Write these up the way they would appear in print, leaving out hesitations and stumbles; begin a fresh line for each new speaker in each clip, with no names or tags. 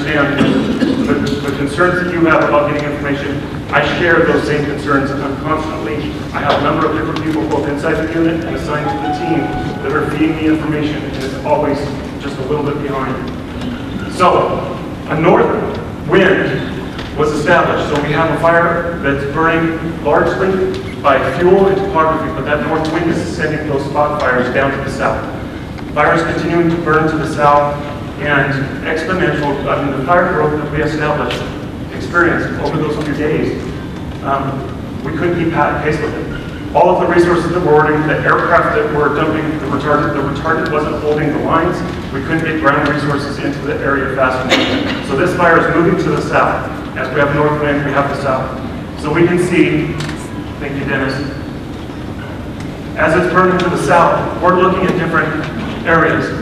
understand the concerns that you have about getting information. I share those same concerns constantly. I have a number of different people both inside the unit and assigned to the team that are feeding me information, and it's always just a little bit behind. So, a north wind was established. So we have a fire that's burning largely by fuel and topography, but that north wind is sending those spot fires down to the south. Fire is continuing to burn to the south, and exponential, the fire growth that we experienced over those few days, we couldn't keep pace with it. All of the resources that were ordering, the aircraft that were dumping the retardant wasn't holding the lines. We couldn't get ground resources into the area fast enough. So this fire is moving to the south. As we have north wind, we have the south. So we can see, thank you, Dennis, as it's burning to the south, we're looking at different areas.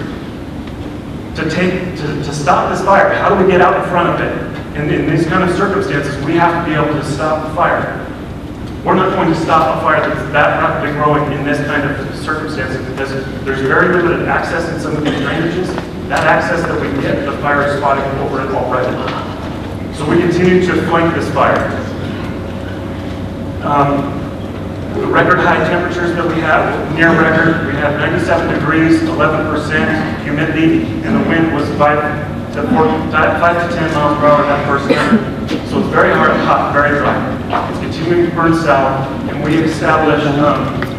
To stop this fire, how do we get out in front of it? And in these kind of circumstances, we have to be able to stop the fire. We're not going to stop a fire that's that rapidly growing in this kind of circumstances because there's very limited access in some of these drainages. That access that we get, the fire is spotting over it already. So we continue to flank this fire. The record high temperatures that we have, near record, we have 97 degrees, 11% humidity, and the wind was 5 to 10 miles per hour that first time. So it's very hot, very dry. It's continuing to burn south, and we established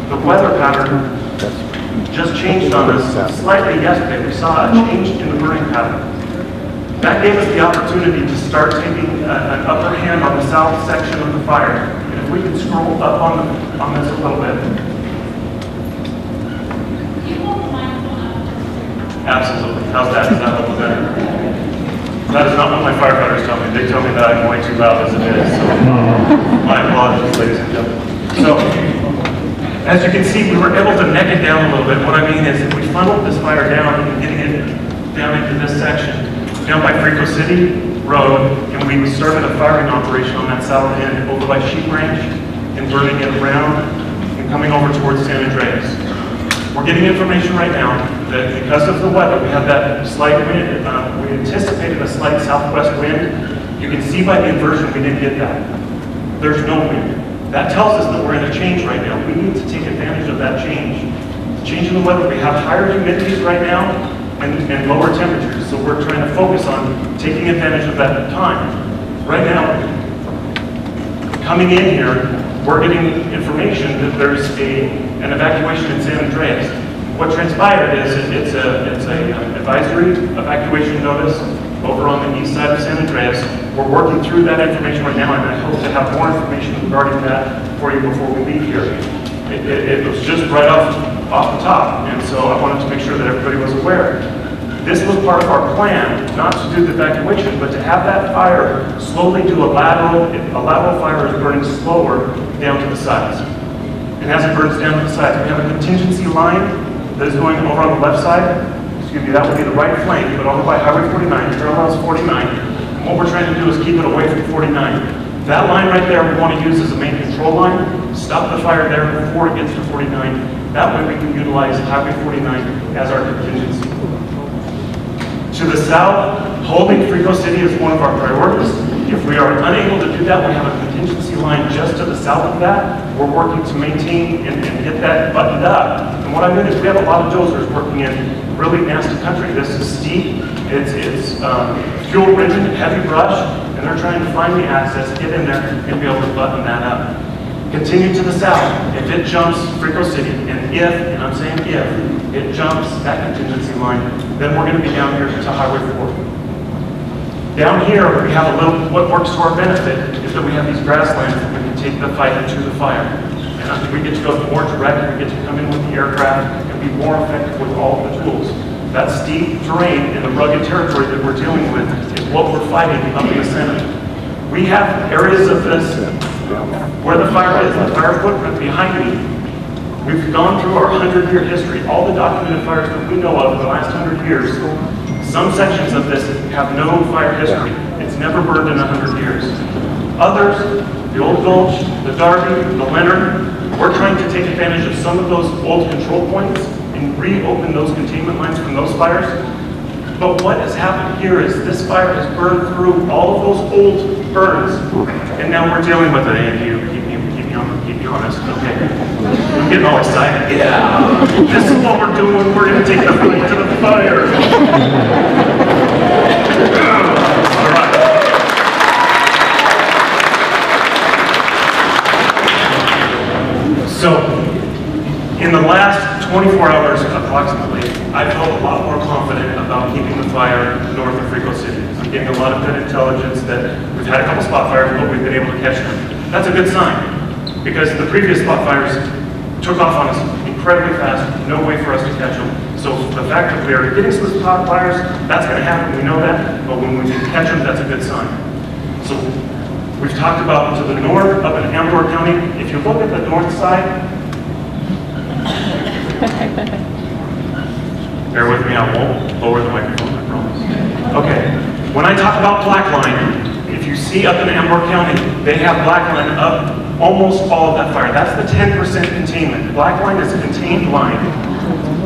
the weather pattern just changed on us slightly yesterday. We saw a change in the burning pattern. That gave us the opportunity to start taking an upper hand on the south section of the fire. And if we can scroll up on this a little bit. Absolutely. How's that? Is that a little better? That is not what my firefighters tell me. They tell me that I'm way too loud as it is. So my apologies, ladies and gentlemen. So, as you can see, we were able to neck it down a little bit. What I mean is if we funneled this fire down and getting it down into this section, down by Frico City Road, and we started a firing operation on that south end over by Sheep Ranch and burning it around and coming over towards San Andreas. We're getting information right now that because of the weather, we have that slight wind. We anticipated a slight southwest wind. You can see by the inversion we didn't get that. There's no wind. That tells us that we're in a change right now. We need to take advantage of that change. The change in the weather, we have higher humidities right now and lower temperatures. So we're trying to focus on taking advantage of that time. Right now, coming in here, we're getting information that there's an evacuation in San Andreas. What transpired is it's an advisory evacuation notice over on the east side of San Andreas. We're working through that information right now, and I hope to have more information regarding that for you before we leave here. It was just right off the top, and so I wanted to make sure that everybody was aware. This was part of our plan, not to do the evacuation, but to have that fire slowly do a lateral fire is burning slower down to the sides. And as it burns down to the sides, we have a contingency line that is going over on the left side. Excuse me, that would be the right flank, but over by Highway 49, parallels 49. And what we're trying to do is keep it away from 49. That line right there we want to use as a main control line. Stop the fire there before it gets to 49. That way we can utilize Highway 49 as our contingency. To the south, holding Frico City is one of our priorities. If we are unable to do that, we have a contingency line just to the south of that. We're working to maintain and get that buttoned up. And what I mean is we have a lot of dozers working in really nasty country. This is steep, it's fuel-ridden, heavy brush, and they're trying to find the access, get in there, and be able to button that up. Continue to the south. If it jumps Frico City, and I'm saying if, it jumps that contingency line, then we're going to be down here to Highway 4. Down here, we have a little, what works to our benefit is that we have these grasslands that we can take the fight to the fire. And we get to go more direct, we get to come in with the aircraft and be more effective with all of the tools. That steep terrain and the rugged territory that we're dealing with is what we're fighting up in the center. We have areas of this where the fire is, the fire footprint behind me. We've gone through our 100-year history, all the documented fires that we know of in the last 100 years. Some sections of this have no fire history. It's never burned in 100 years. Others, the Old Gulch, the Darby, the Leonard, we're trying to take advantage of some of those old control points and reopen those containment lines from those fires. But what has happened here is this fire has burned through all of those old burns, and now we're dealing with it. And you keep me honest, okay? I'm getting all excited. Yeah, this is what we're doing. We're going to take the fight to the fire. All right. So, in the last 24 hours approximately, I felt a lot more confident about keeping the fire north of Rico City. I'm getting a lot of good intelligence that we've had a couple spot fires, but we've been able to catch them. That's a good sign, because the previous spot fires took off on us incredibly fast, no way for us to catch them. So the fact that we are getting some spot fires, that's going to happen, we know that, but when we can catch them, that's a good sign. So we've talked about to the north, up in Amador County. If you look at the north side, bear with me, I won't lower the microphone, I promise. Okay, when I talk about black line, if you see up in Amador County, they have black line up almost all of that fire. That's the 10% containment. Black line is a contained line.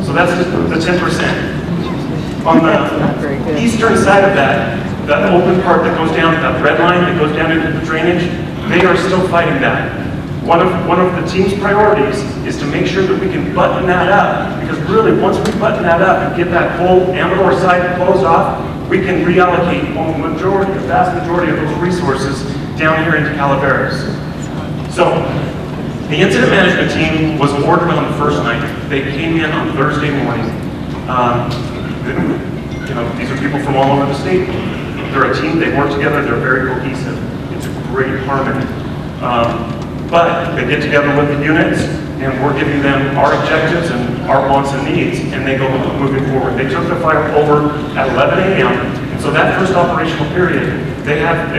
So that's just the 10%. On the eastern side of that open part that goes down, that red line that goes down into the drainage, they are still fighting that. One of the team's priorities is to make sure that we can button that up, because really once we button that up and get that whole Amador side closed off, we can reallocate the vast majority of those resources down here into Calaveras. So the incident management team was ordered on the first night. They came in on Thursday morning. These are people from all over the state. They're a team, they work together, they're very cohesive. It's a great harmony. But they get together with the units, and we're giving them our objectives and our wants and needs, and they go moving forward. They took the fire over at 11 a.m., and so that first operational period, they had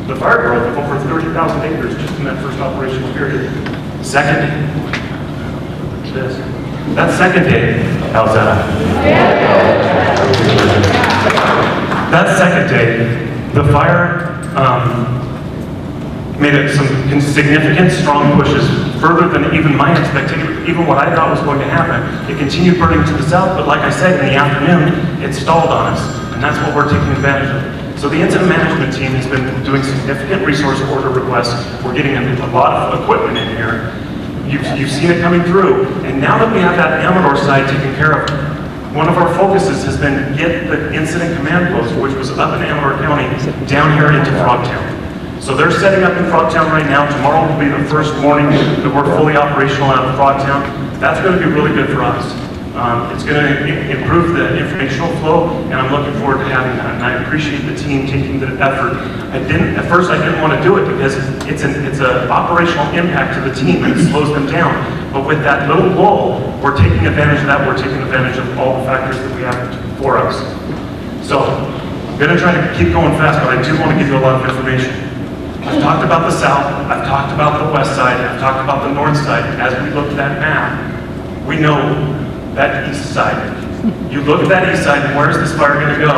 the fire growth of over 30,000 acres just in that first operational period. Second day, that second day, how's that? That second day, the fire made some significant, strong pushes, further than even my expectation, even what I thought was going to happen. It continued burning to the south, but like I said, in the afternoon, it stalled on us, and that's what we're taking advantage of. So the incident management team has been doing significant resource order requests. We're getting a lot of equipment in here. You've seen it coming through, and now that we have that Amador side taken care of, one of our focuses has been get the incident command post, which was up in Amador County, down here into Frogtown. So they're setting up in Frogtown right now. Tomorrow will be the first morning that we're fully operational out of Frogtown. That's going to be really good for us. It's going to improve the informational flow, and I'm looking forward to having that. And I appreciate the team taking the effort. At first I didn't want to do it because it's an operational impact to the team and it slows them down. But with that little lull, we're taking advantage of that. We're taking advantage of all the factors that we have for us. So I'm going to try to keep going fast, but I do want to give you a lot of information. I've talked about the south, I've talked about the west side, I've talked about the north side. As we look at that map, we know that east side. You look at that east side, and where's this fire going to go?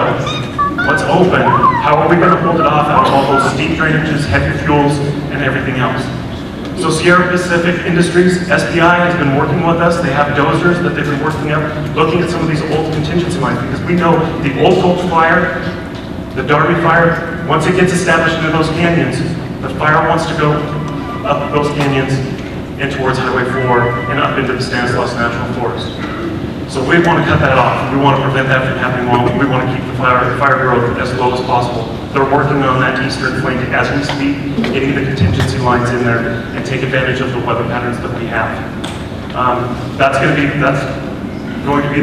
What's open? How are we going to hold it off out of all those steep drainages, heavy fuels, and everything else? So Sierra Pacific Industries, SPI, has been working with us. They have dozers that they've been working up, looking at some of these old contingency lines, because we know the Old Gulch fire, the Darby fire, once it gets established into those canyons, the fire wants to go up those canyons and towards Highway 4 and up into the Stanislaus National Forest. So we want to cut that off. We want to prevent that from happening while we want to keep the fire growth as low as possible. They're working on that eastern flank as we speak, getting the contingency lines in there and take advantage of the weather patterns that we have. That's going to be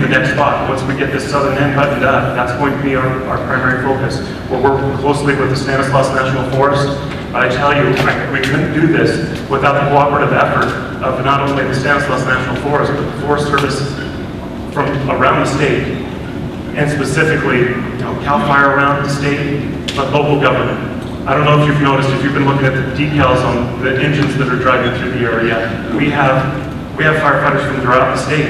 the next spot. Once we get this southern end buttoned up, that's going to be our primary focus. We're working closely with the Stanislaus National Forest. I tell you, we couldn't do this without the cooperative effort of not only the Stanislaus National Forest, but the Forest Service from around the state, and specifically, CalFire around the state, but local government. I don't know if you've noticed, if you've been looking at the decals on the engines that are driving through the area, we have firefighters from throughout the state,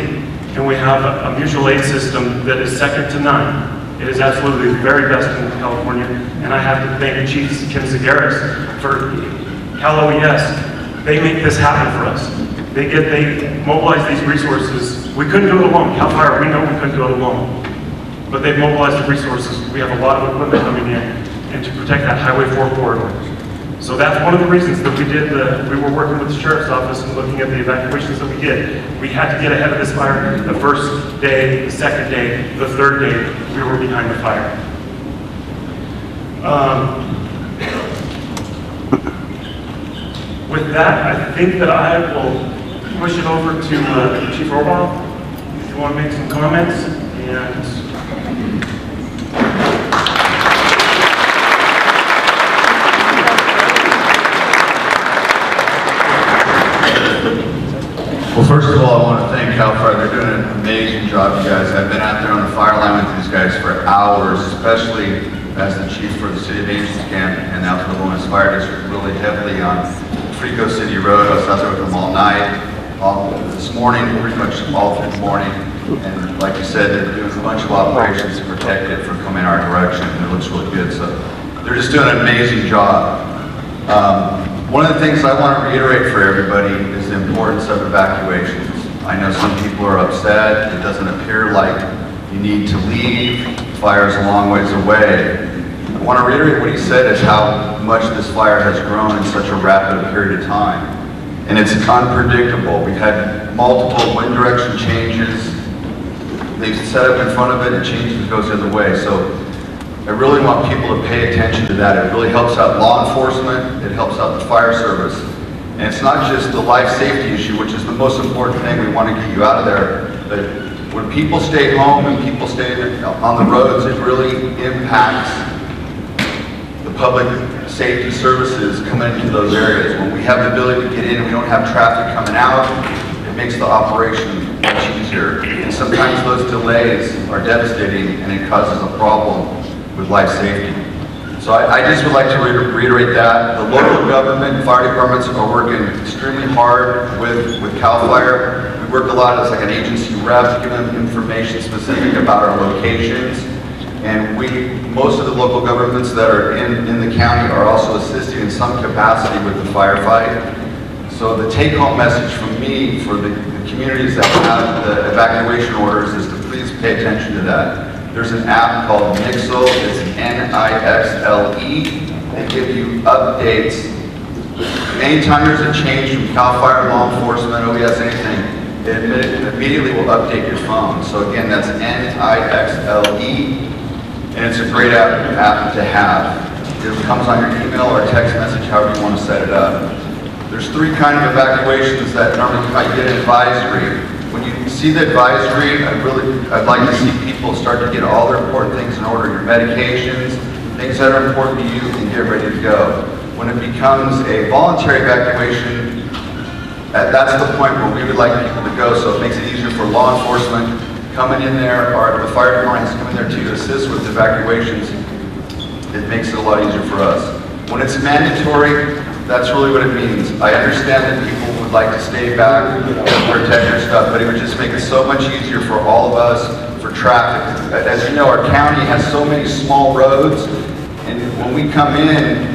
and we have a mutual aid system that is second to none. It is absolutely the very best in California, and I have to thank Chief Kim Segaris for Cal OES. They make this happen for us. They mobilize these resources. We couldn't do it alone. CalFire, we know we couldn't do it alone. but they've mobilized the resources. We have a lot of equipment coming in, and to protect that Highway 4 corridor. So that's one of the reasons that we were working with the Sheriff's Office and looking at the evacuations that we did. We had to get ahead of this fire the first day, the second day, the third day, we were behind the fire. With that, I think that I will push it over to Chief Orwell, if you want to make some comments.
Well, first of all, I want to thank CalFire. They're doing an amazing job, you guys. I've been out there on the fire line with these guys for hours, especially as the chief for the City of Angels camp and out to the Tuolumne Fire District, really heavily on Frico City Road. I was out there with them all night, this morning, pretty much all through the morning. And like you said, they're doing a bunch of operations to protect it from coming our direction, and it looks really good. So they're just doing an amazing job. One of the things I want to reiterate for everybody is the importance of evacuations. I know some people are upset. It doesn't appear like you need to leave. The fire is a long ways away. I want to reiterate what he said is how much this fire has grown in such a rapid period of time. And it's unpredictable. We've had multiple wind direction changes. They've set up in front of it and changes and goes the other way. So I really want people to pay attention to that. It really helps out law enforcement. It helps out the fire service. And it's not just the life safety issue, which is the most important thing. We want to get you out of there. But when people stay home and people stay on the roads, it really impacts the public safety services coming into those areas. When we have the ability to get in and we don't have traffic coming out, it makes the operation much easier. And sometimes those delays are devastating and it causes a problem with life safety. So I just would like to reiterate that. The local government and fire departments are working extremely hard with CalFire. We work a lot as like an agency rep, giving them information specific about our locations. And most of the local governments that are in the county are also assisting in some capacity with the firefight. So the take-home message from me for the communities that have the evacuation orders is to please pay attention to that. There's an app called Nixle, it's N-I-X-L-E. They give you updates. Anytime there's a change from CalFire, law enforcement, OES, anything, it immediately will update your phone. So again, that's N-I-X-L-E. And it's a great app to have. It comes on your email or text message, however you want to set it up. There's three kinds of evacuations that normally I get an advisory. When you see the advisory, I'd like to see people start to get all their important things in order, your medications, things that are important to you, and get ready to go. When it becomes a voluntary evacuation, that's the point where we would like people to go, so it makes it easier for law enforcement coming in there, or the fire department is coming there to assist with evacuations. It makes it a lot easier for us. When it's mandatory, that's really what it means. I understand that people would like to stay back and protect their stuff, but it would just make it so much easier for all of us, for traffic. As you know, our county has so many small roads, and when we come in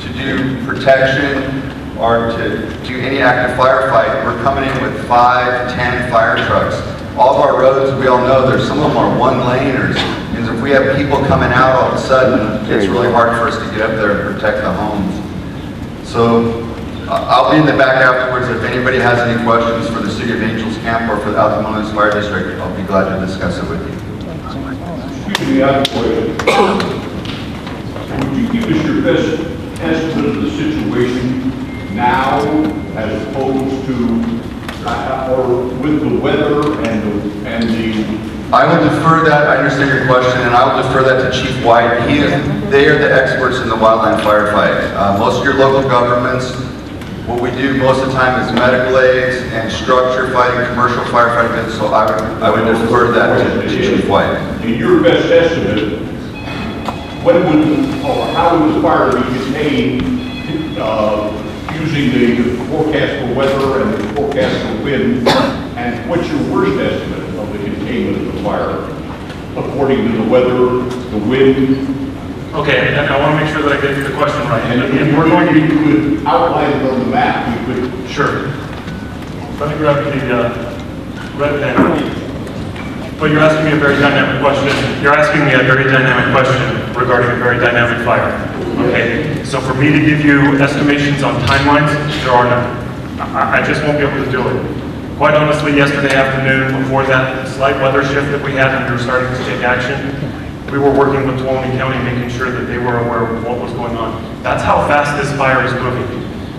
to do protection or to do any active firefight, we're coming in with 5, 10 fire trucks. All of our roads, we all know, some of them are one-laners, and if we have people coming out all of a sudden, it's really hard for us to get up there and protect the homes. So I'll be in the back afterwards. If anybody has any questions for the City of Angels camp or for the Tuolumne Fire District, I'll be glad to discuss it with you.
Excuse me, I have a question. Would you give us your best estimate of the situation now as opposed to or with the weather and the
I will defer that. I understand your question, and I will defer that to Chief White. They are the experts in the wildland firefight. Most of your local governments, what we do most of the time is medical aids and structure fighting, commercial firefighting. So I would defer that to Chief White.
In your best estimate, when would or how would the fire be contained using the forecast for weather and the forecast for wind? And what's your worst estimate of the containment of the fire, according to the weather, the wind?
Okay, and I want to make sure that I get the question right.
And we're going to be, you could outline it on the map. You could.
Sure. Let me grab the red pen. But you're asking me a very dynamic question. You're asking me a very dynamic question regarding a very dynamic fire. Okay? So for me to give you estimations on timelines, there are none. I just won't be able to do it. Quite honestly, yesterday afternoon, before that slight weather shift that we had and we were starting to take action, we were working with Tuolumne County, making sure that they were aware of what was going on. That's how fast this fire is moving.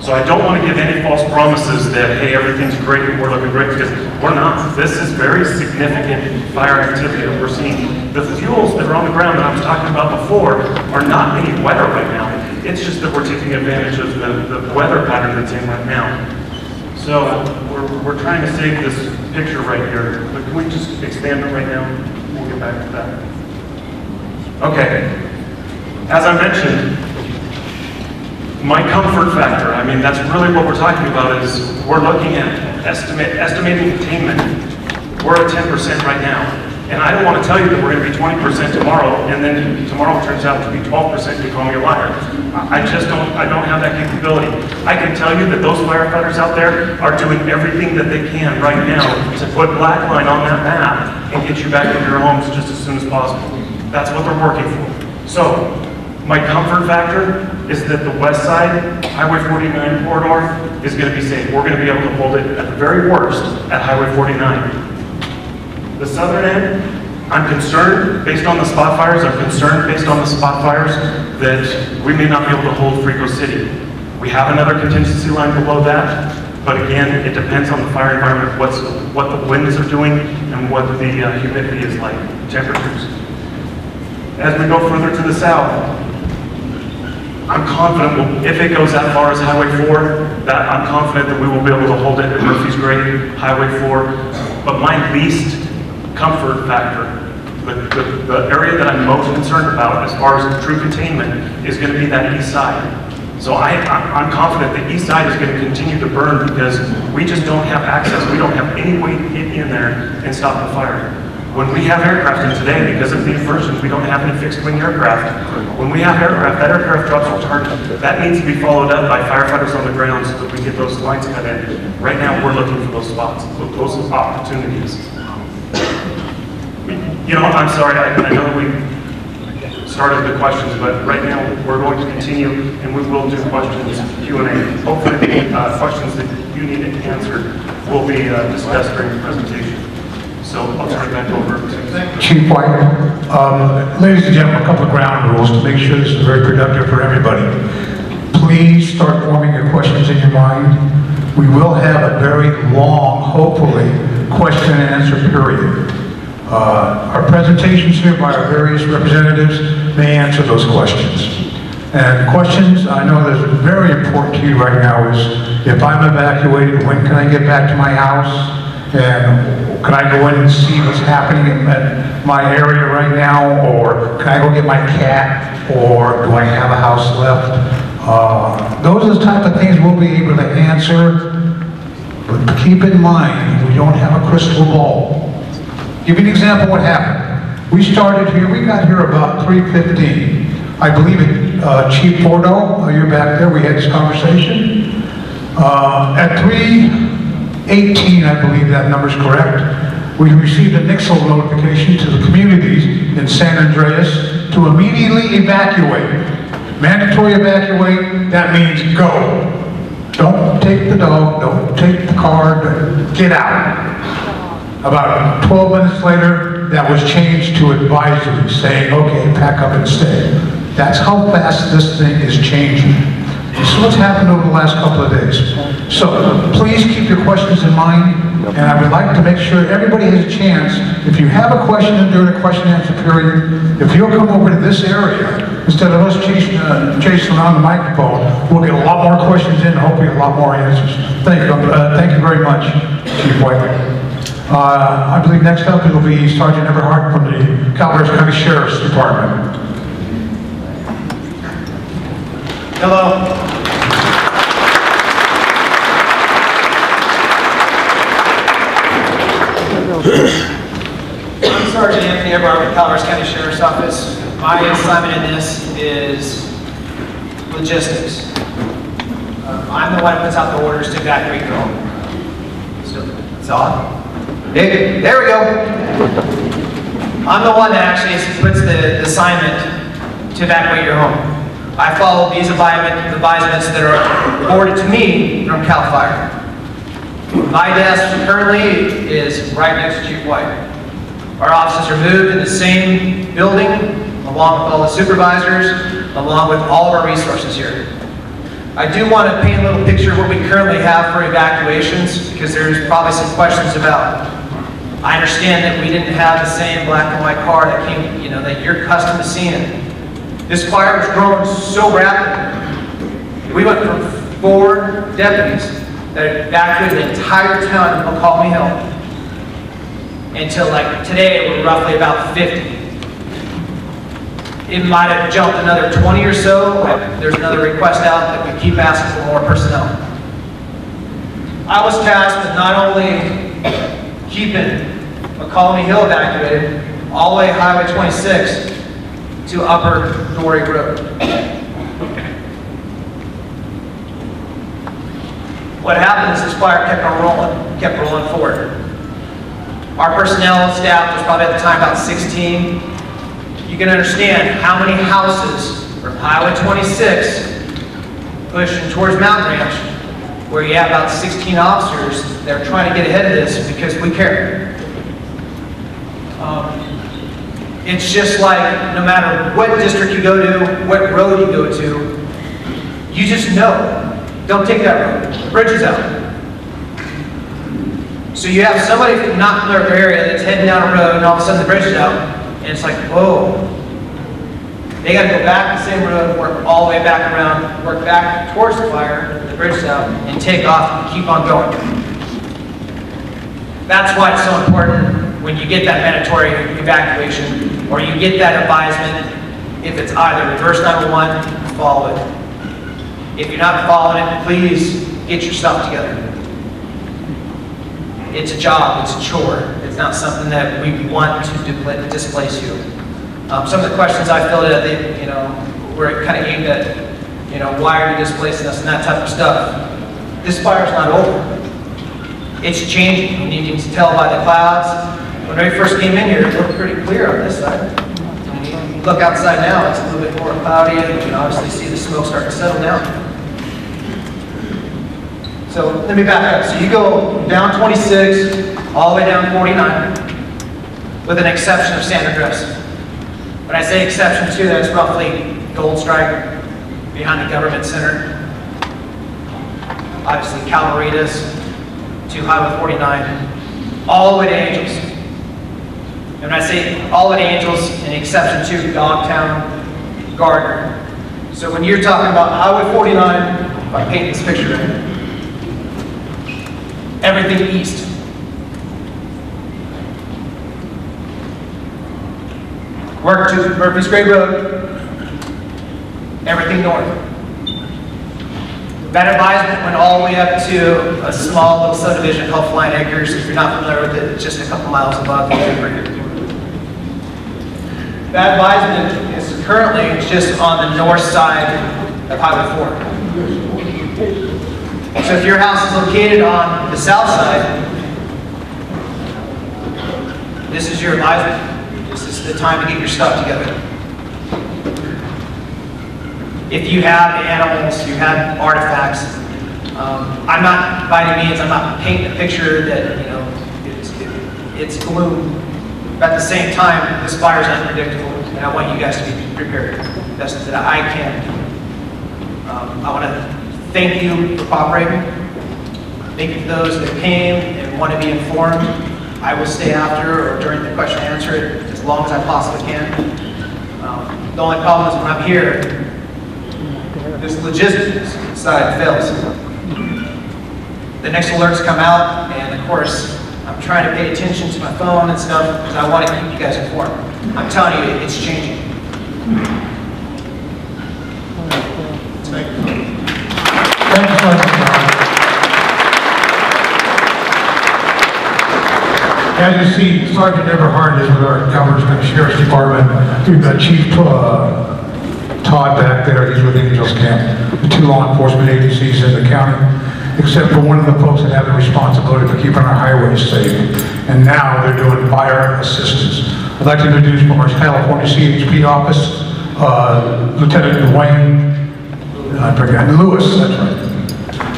So I don't want to give any false promises that, hey, everything's great and we're looking great, because we're not. This is very significant fire activity that we're seeing. The fuels that are on the ground that I was talking about before are not any wetter right now. It's just that we're taking advantage of the weather pattern that's in right now. So we're trying to save this picture right here, but can we just expand it right now? We'll get back to that. Okay, as I mentioned, my comfort factor, I mean, that's really what we're talking about is we're looking at estimating containment. We're at 10% right now. And I don't want to tell you that we're going to be 20% tomorrow, and then tomorrow turns out to be 12%, you call me a liar. I don't have that capability. I can tell you that those firefighters out there are doing everything that they can right now to put black line on that map and get you back into your homes just as soon as possible. That's what they're working for. So, my comfort factor is that the west side, Highway 49 corridor, is going to be safe. We're going to be able to hold it at the very worst at Highway 49. The southern end, I'm concerned based on the spot fires, that we may not be able to hold Frico City. We have another contingency line below that, but again, it depends on the fire environment, what the winds are doing and what the humidity is like, temperatures. As we go further to the south, I'm confident, if it goes that far as Highway 4, that I'm confident that we will be able to hold it at Murphy's Grade, Highway 4, but my least comfort factor, the area that I'm most concerned about as far as true containment is going to be that east side. So I'm confident the east side is going to continue to burn because we just don't have access. We don't have any way to get in there and stop the fire. When we have aircraft in today, because of the inversion, we don't have any fixed wing aircraft. When we have aircraft, that aircraft drops our target. That needs to be followed up by firefighters on the ground so that we get those lines cut in. Right now, we're looking for those spots, those opportunities. You know, I'm sorry, I know that we started the questions, but right now we're going to continue and we will do questions, Q&A. Hopefully the questions that you need answered will be discussed during the presentation. So I'll turn it back over to
Chief White. Ladies and gentlemen, a couple of ground rules to make sure this is very productive for everybody. Please start forming your questions in your mind. We will have a very long, hopefully, question and answer period. Our presentations here by our various representatives may answer those questions. And questions I know that's very important to you right now is, if I'm evacuated, when can I get back to my house? And can I go in and see what's happening in my area right now? Or can I go get my cat? Or do I have a house left? Those are the type of things we'll be able to answer. But keep in mind, we don't have a crystal ball. Give you an example of what happened. We started here, we got here about 3:15. I believe it, Chief Porto, you're back there, we had this conversation. At 3:18, I believe that number's correct, we received a Nixle notification to the communities in San Andreas to immediately evacuate. Mandatory evacuate, that means go. Don't take the dog, don't take the car, get out. About 12 minutes later, that was changed to advisory, saying, okay, pack up and stay. That's how fast this thing is changing. This is what's happened over the last couple of days. So please keep your questions in mind, and I would like to make sure everybody has a chance. If you have a question during the question and answer period, if you'll come over to this area, instead of us chasing around the microphone, we'll get a lot more questions in and hopefully a lot more answers. Thank you very much, Chief White. I believe next up it will be Sergeant Harte from the Calaveras County Sheriff's Department.
Hello. I'm Sergeant Anthony Everard with Calaveras County Sheriff's Office. My assignment in this is logistics. I'm the one who puts out the orders to evacuate your home. So, it's on. There we go. I'm the one that actually puts the assignment to evacuate your home. I follow these advisements that are forwarded to me from CalFire. My desk currently is right next to Chief White. Our offices are moved in the same building, along with all the supervisors, along with all of our resources here. I do want to paint a little picture of what we currently have for evacuations, because there's probably some questions about. I understand that we didn't have the same black and white car that came, you know, that you're accustomed to seeing. This fire was growing so rapidly. We went from 4 deputies that evacuated the entire town of McCallum Hill until like today we're roughly about 50. It might have jumped another 20 or so. There's another request out that we keep asking for more personnel. I was tasked with not only keeping McCallum Hill evacuated, all the way Highway 26 to Upper Dory Road. What happened is this fire kept rolling forward. Our personnel staff was probably at the time about 16. You can understand how many houses from Highway 26 pushing towards Mountain Ranch, where you have about 16 officers that are trying to get ahead of this because we care. It's just like no matter what district you go to, what road you go to, you just know, don't take that road, the bridge is out. So you have somebody from not in their area that's heading down a road and all of a sudden the bridge is out, and it's like, whoa. They got to go back the same road, work all the way back around, work back towards the fire, the bridge is out, and take off and keep on going. That's why it's so important when you get that mandatory evacuation, or you get that advisement, if it's either reverse 911, follow it. If you're not following it, please get your stuff together. It's a job, it's a chore. It's not something that we want to displace you. Some of the questions I filled out, they, you know, were kind of aimed at, you know, why are you displacing us and that type of stuff. This fire's not over. It's changing, and you can tell by the clouds. When we first came in here, it looked pretty clear on this side. When you look outside now, it's a little bit more cloudy, and you can obviously see the smoke starting to settle down. So let me back up. So you go down 26, all the way down 49, with an exception of Santa Cruz. When I say exception too, that's roughly Gold Strike behind the government center. Obviously Calaveras to Highway 49, all the way to Angels. And when I say all the way to Angels, an exception to Dogtown, Gardner. So when you're talking about Highway 49, if I paint this picture in, everything east. Work to Murphy's Grade Road, everything north. That advisement went all the way up to a small little subdivision called Flying Acres. If you're not familiar with it, it's just a couple miles above the river. That advisement is currently just on the north side of Highway 4. So if your house is located on the south side, this is your advisement. This is the time to get your stuff together. If you have animals, you have artifacts, I'm not, by any means, I'm not painting a picture that, you know, it's gloom. But at the same time, this fire is unpredictable, and I want you guys to be prepared best that I can. I want to thank you for cooperating. Thank you for those that came and want to be informed. I will stay after or during the question and answer it as long as I possibly can. The only problem is when I'm here, this logistics side fails. The next alerts come out, and of course, I'm trying to pay attention to my phone and stuff because I want to keep you guys informed. I'm telling you, it's changing.
Thank you so much, John. As you see, Sergeant Everhart is with our Calvert County Sheriff's Department. We've got Chief Todd back there. He's with Angels Camp. The 2 law enforcement agencies in the county, except for one of the folks that have the responsibility for keeping our highways safe. And now they're doing fire assistance. I'd like to introduce from our California CHP office, Lieutenant Dwayne, I forgot, Lewis, that's right.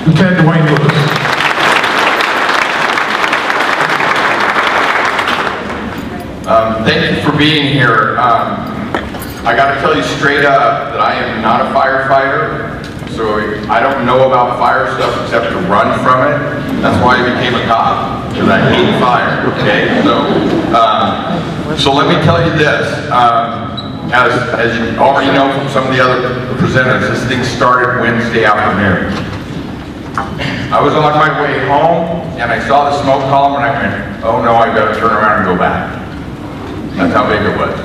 Lieutenant Dwayne Lewis.
Thank you for being here. I got to tell you straight up that I am not a firefighter, so I don't know about fire stuff except to run from it. That's why I became a cop, because I hate fire, okay? So let me tell you this. As you already know from some of the other presenters, this thing started Wednesday afternoon. I was on my way home, and I saw the smoke column, and I went, oh no, I've got to turn around and go back. That's how big it was.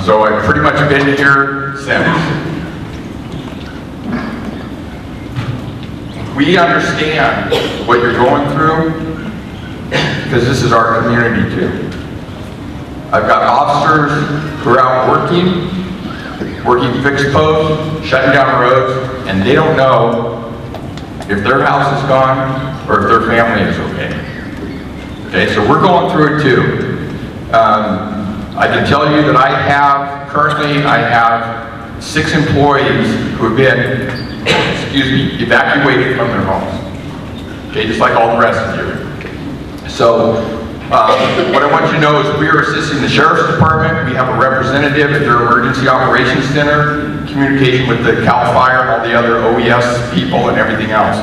So I've pretty much been here since. We understand what you're going through, because this is our community too. I've got officers who are out working fixed posts, shutting down roads, and they don't know if their house is gone or if their family is okay. Okay, so we're going through it too. I can tell you that currently I have 6 employees who have been, evacuated from their homes. Okay, just like all the rest of you. So, what I want you to know is we are assisting the Sheriff's Department. We have a representative at their Emergency Operations Center, communication with the CalFire and all the other OES people and everything else.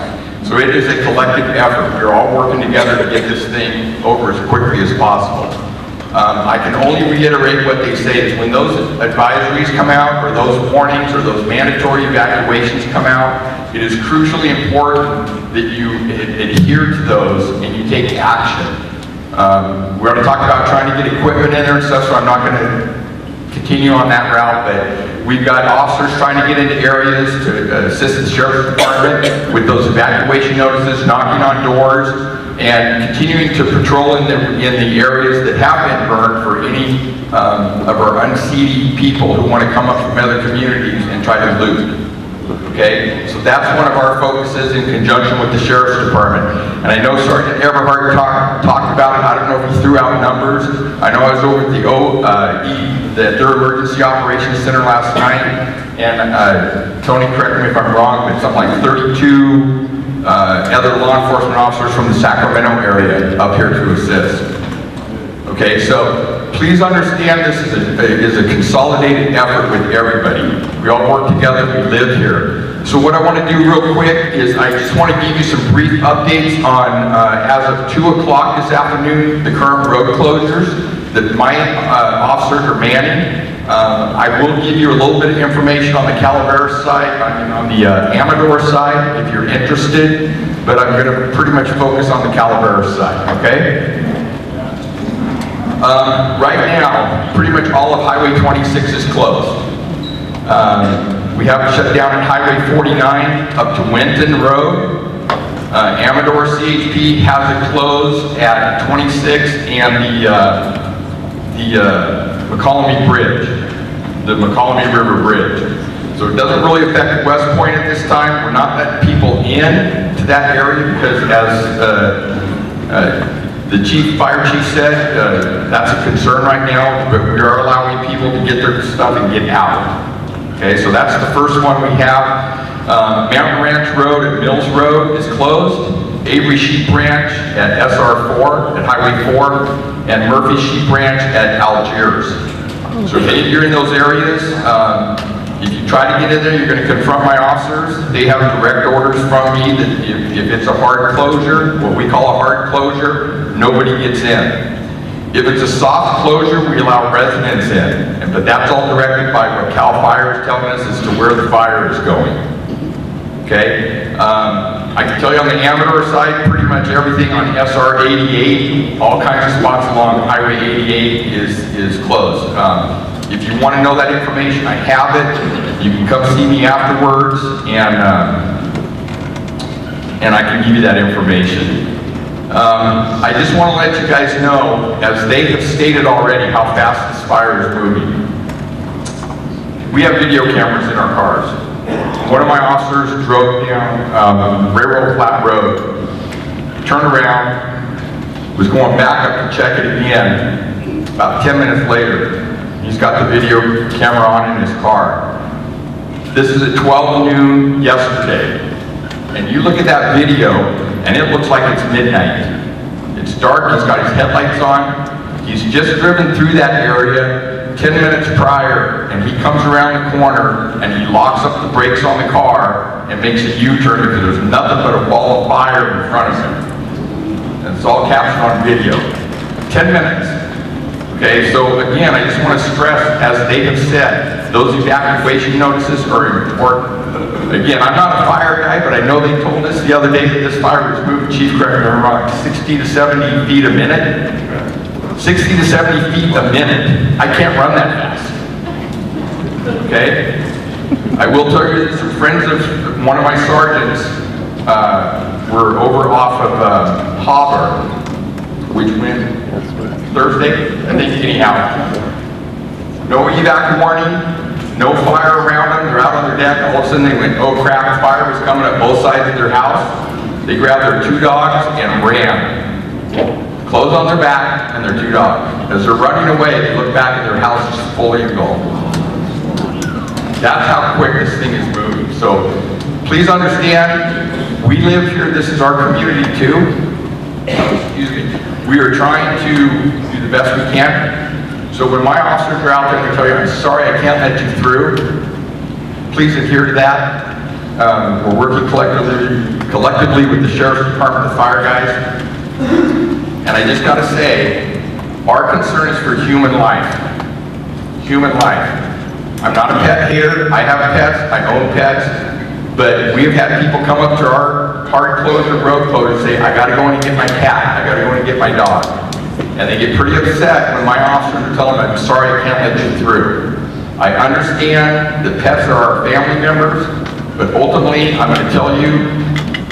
So it is a collective effort. We're all working together to get this thing over as quickly as possible. I can only reiterate what they say is when those advisories come out, or those warnings, or those mandatory evacuations come out, it is crucially important that you adhere to those and you take action. We're going to talk about trying to get equipment in there and stuff, so I'm not going to continue on that route, but we've got officers trying to get into areas to assist the Sheriff's Department with those evacuation notices, knocking on doors, and continuing to patrol in the areas that have been burned for any of our unseated people who want to come up from other communities and try to loot. Okay, so that's one of our focuses in conjunction with the Sheriff's Department. And I know Sergeant Everhart talked about it. I don't know if he threw out numbers. I know I was over at their Emergency Operations Center last night, and Tony, correct me if I'm wrong, but something like 32 other law enforcement officers from the Sacramento area up here to assist. Okay, so please understand this is a consolidated effort with everybody. We all work together, we live here. So what I want to do real quick is I just want to give you some brief updates on, as of 2 o'clock this afternoon, the current road closures that my officers are manning. I will give you a little bit of information on the Calaveras side, on the Amador side, if you're interested, but I'm going to pretty much focus on the Calaveras side, okay? Right now, pretty much all of Highway 26 is closed. We have it shut down at Highway 49 up to Winton Road. Amador CHP has it closed at 26 and the McCollum Bridge, the McCollum River Bridge. So it doesn't really affect West Point at this time. We're not letting people in to that area because, as the fire chief said, that's a concern right now, but we are allowing people to get their stuff and get out. Okay, so that's the first one we have. Mountain Ranch Road and Mills Road is closed. Avery Sheep Ranch at SR4 at Highway 4, and Murphy Sheep Ranch at Algiers. So if you're in those areas, if you try to get in there, you're going to confront my officers. They have direct orders from me that if it's a hard closure, what we call a hard closure, nobody gets in. If it's a soft closure, we allow residents in. But that's all directed by what CalFire is telling us as to where the fire is going. Okay? I can tell you on the Amador side, pretty much everything on SR 88, all kinds of spots along Highway 88 is closed. If you want to know that information, I have it. You can come see me afterwards, and I can give you that information. I just want to let you guys know, as they have stated already, how fast this fire is moving. We have video cameras in our cars. One of my officers drove down Railroad Flat Road, turned around, was going back up to check it again, About 10 minutes later, he's got the video camera on in his car. This is at 12 noon yesterday. And you look at that video, and it looks like it's midnight. It's dark, he's got his headlights on. He's just driven through that area 10 minutes prior, and he comes around the corner, and he locks up the brakes on the car and makes a U-turn because there's nothing but a ball of fire in front of him. And it's all captured on video. 10 minutes. Okay, so again, I just want to stress, as they have said, those evacuation notices are important. Again, I'm not a fire guy, but I know they told us the other day that this fire was moving, Chief, correct me if I'm wrong, 60 to 70 feet a minute. 60 to 70 feet a minute. I can't run that fast. Okay? I will tell you that some friends of one of my sergeants were over off of Harte, which went Thursday, I think, anyhow. No evac warning, no fire around them, they're out on their deck, all of a sudden they went, oh crap, fire was coming up both sides of their house. They grabbed their 2 dogs and ran. Clothes on their back and their 2 dogs. As they're running away, they look back and their house is fully engulfed. That's how quick this thing is moving. So please understand, we live here, this is our community too. Excuse me. We are trying to do the best we can. So when my officers are out there and tell you, I'm sorry I can't let you through, please adhere to that. We're working collectively with the Sheriff's Department, the fire guys. And I just got to say, our concern is for human life. Human life. I'm not a pet hater. I have pets. I own pets. But we've had people come up to our hard closure road closure and say, I got to go in and get my cat. I got to go in and get my dog. And they get pretty upset when my officers are telling them, I'm sorry, I can't let you through. I understand that pets are our family members, but ultimately, I'm going to tell you,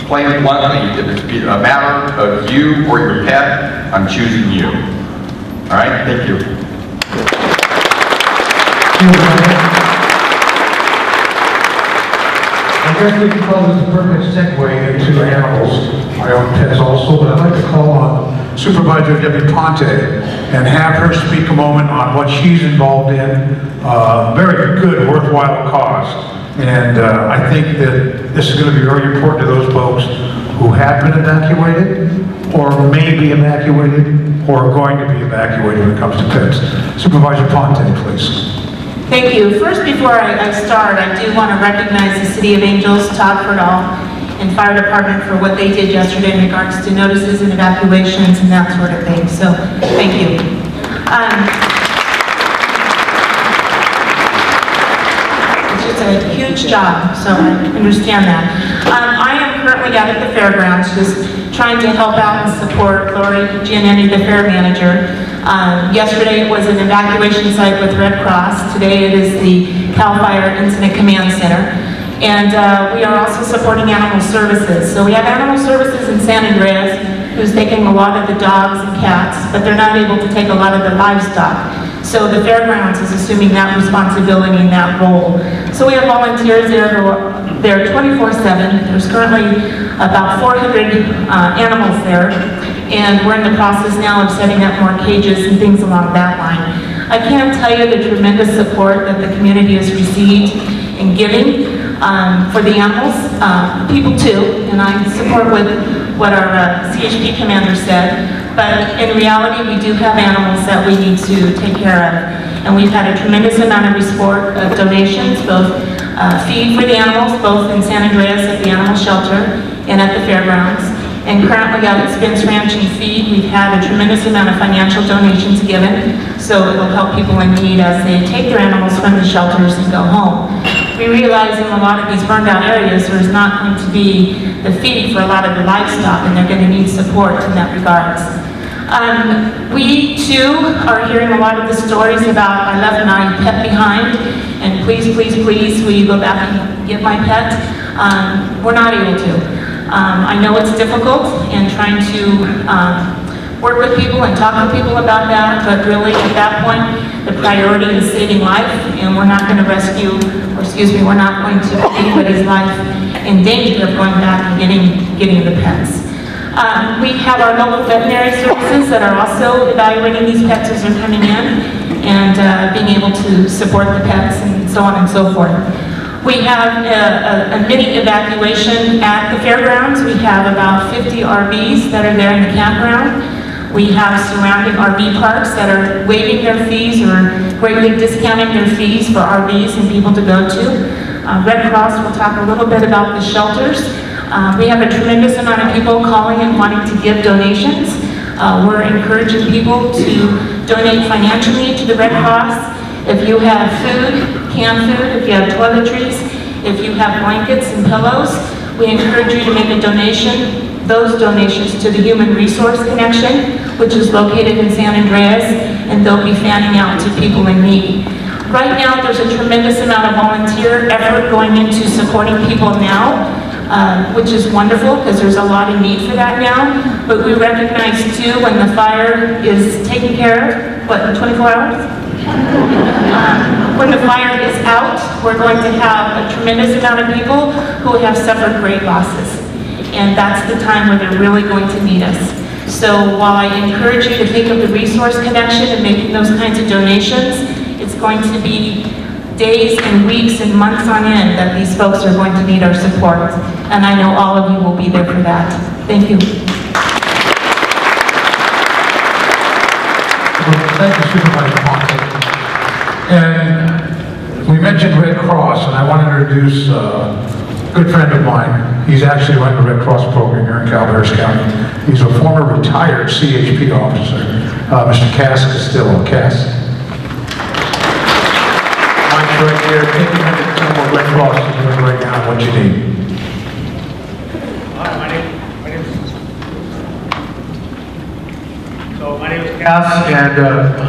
plain and bluntly, if it's a matter of you or your pet, I'm choosing you. All right, thank you.
I guess we can call this a perfect segue into animals. I own pets also, but I'd like to call on Supervisor Debbie Ponte and have her speak a moment on what she's involved in. Very good, worthwhile cause. And I think that this is going to be very important to those folks who have been evacuated, or may be evacuated, or are going to be evacuated when it comes to pets. Supervisor Ponte, please.
Thank you. First, before I start, I do want to recognize the City of Angels, Todd Fordall, and Fire Department for what they did yesterday in regards to notices and evacuations and that sort of thing. So, thank you. It's a huge job, so I understand that. I am currently out at the fairgrounds just trying to help out and support Lori Giannetti, the fair manager. Yesterday it was an evacuation site with Red Cross. Today it is the CalFire Incident Command Center. And we are also supporting animal services. So we have animal services in San Andreas, who's taking a lot of the dogs and cats, but they're not able to take a lot of the livestock. So the fairgrounds is assuming that responsibility and that role. So we have volunteers there who are there 24/7. There's currently about 400 animals there, and we're in the process now of setting up more cages and things along that line. I can't tell you the tremendous support that the community has received in giving for the animals, people too, and I support what our CHP commander said. But in reality, we do have animals that we need to take care of. And we've had a tremendous amount of donations, both feed for the animals, both in San Andreas at the animal shelter and at the fairgrounds. And currently at Expense Ranch and Feed, we've had a tremendous amount of financial donations given. So it will help people in need as they take their animals from the shelters and go home. We realize in a lot of these burned out areas, there's not going to be the feed for a lot of the livestock, and they're going to need support in that regards. We too are hearing a lot of the stories about I left my pet behind, and please, please, please, will you go back and get my pet? We're not able to. I know it's difficult in trying to work with people and talk to people about that, but really at that point, the priority is saving life, and we're not going to rescue, or excuse me, we're not going to put anybody's life in danger of going back and getting the pets. We have our local veterinary services that are also evaluating these pets as they're coming in and being able to support the pets and so on and so forth. We have a mini evacuation at the fairgrounds. We have about 50 RVs that are there in the campground. We have surrounding RV parks that are waiving their fees or greatly discounting their fees for RVs and people to go to. Red Cross will talk a little bit about the shelters. We have a tremendous amount of people calling and wanting to give donations. We're encouraging people to donate financially to the Red Cross. If you have food, canned food, if you have toiletries, if you have blankets and pillows, we encourage you to make a donation, those donations to the Human Resource Connection, which is located in San Andreas, and they'll be fanning out to people in need. Right now, there's a tremendous amount of volunteer effort going into supporting people now, which is wonderful because there's a lot of need for that now. But we recognize too when the fire is taken care of, what, in 24 hours? When the fire is out, we're going to have a tremendous amount of people who have suffered great losses. And that's the time where they're really going to need us. So while I encourage you to think of the Resource Connection and making those kinds of donations, it's going to be days and weeks and months on end that these folks are going to need our support. And I know all of you will be there for that. Thank you.
Well, thank you, Supervisor Harte. And we mentioned Red Cross, and I want to introduce a good friend of mine. He's actually running the Red Cross program here in Calaveras County. He's a former retired CHP officer, Mr. Cass Castillo. Cass. Mike's right here. Take a minute to tell what Red Cross is doing right now and what you need.
Hi, my name is Cass, and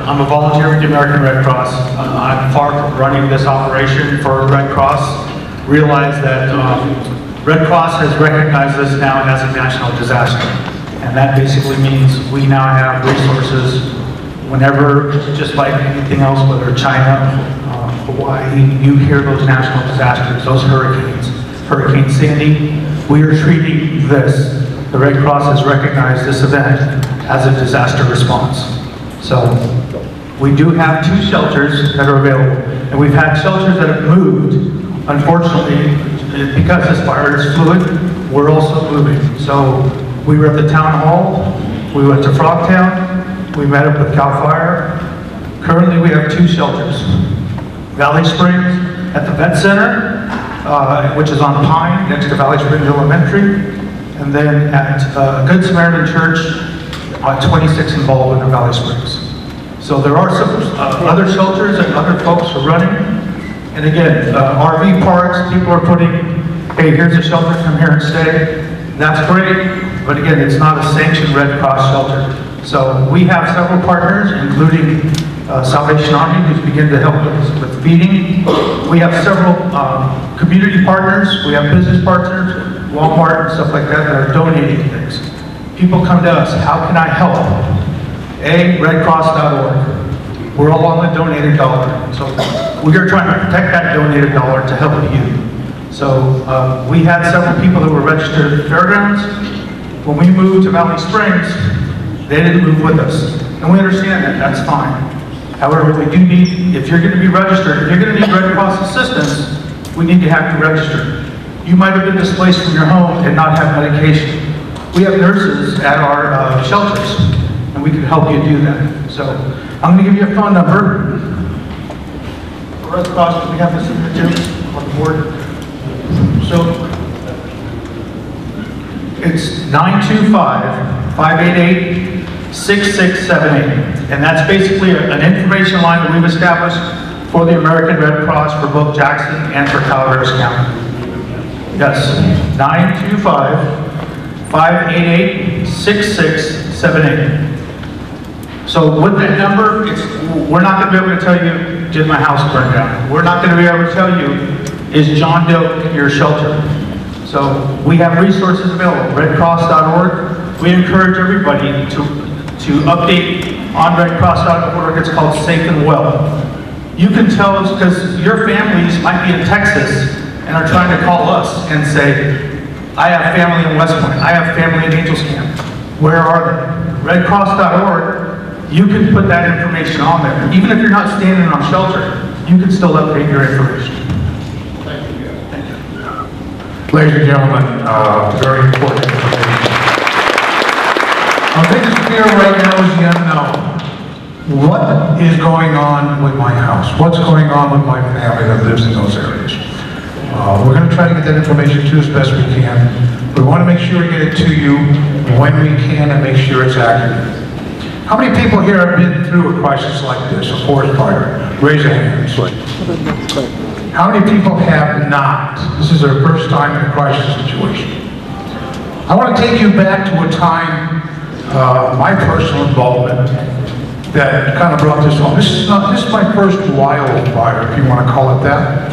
I'm a volunteer with the American Red Cross. I'm far from running this operation for Red Cross. Realize that Red Cross has recognized this now as a national disaster, and that basically means we now have resources whenever, just like anything else, whether China, Hawaii, you hear those national disasters, those hurricanes, Hurricane Sandy, we are treating this. The Red Cross has recognized this event as a disaster response. So we do have 2 shelters that are available, and we've had shelters that have moved. Unfortunately, because this fire is fluid, we're also moving. So we were at the town hall, we went to Frogtown, we met up with CalFire. Currently we have 2 shelters. Valley Springs at the vet center, which is on Pine, next to Valley Springs Elementary, and then at Good Samaritan Church on 26 in Baldwin in Valley Springs. So there are some other shelters that other folks are running. And again, RV parks, people are putting, hey, here's a shelter, come here and stay. That's great, but again, it's not a sanctioned Red Cross shelter. So we have several partners, including Salvation Army, who's beginning to help us with feeding. We have several community partners, we have business partners, Walmart and stuff like that are donating things. People come to us, how can I help? redcross.org. We're all on the donated dollar. So we are trying to protect that donated dollar to help you. So we had several people that were registered at the fairgrounds. When we moved to Valley Springs, they didn't move with us. And we understand that, that's fine. However, we do need, if you're going to be registered, if you're going to need Red Cross assistance, we need to have you registered. You might have been displaced from your home and not have medication. We have nurses at our shelters, and we can help you do that. So I'm going to give you a phone number. Red Cross, do we have this signature on the board? So it's 925-588-6678. And that's basically an information line that we've established for the American Red Cross for both Jackson and for Calaveras County. Yes, 925-588-6678. So with that number, we're not going to be able to tell you, did my house burn down? We're not going to be able to tell you, is John Doe your shelter? So we have resources available, redcross.org. We encourage everybody to update on redcross.org. It's called Safe and Well. You can tell us, because your families might be in Texas and are trying to call us and say, I have family in West Point. I have family in Angels Camp. Where are they? Redcross.org, you can put that information on there. Even if you're not standing on shelter, you can still update your information.
Ladies and gentlemen, very important information. Our biggest fear right now is the unknown. What is going on with my house? What's going on with my family that lives in those areas? We're going to try to get that information to you as best we can. We want to make sure we get it to you when we can and make sure it's accurate. How many people here have been through a crisis like this, a forest fire? Raise your hands. How many people have not? This is their first time in a crisis situation. I want to take you back to a time, my personal involvement, that kind of brought this home. This is my first wildfire, if you want to call it that,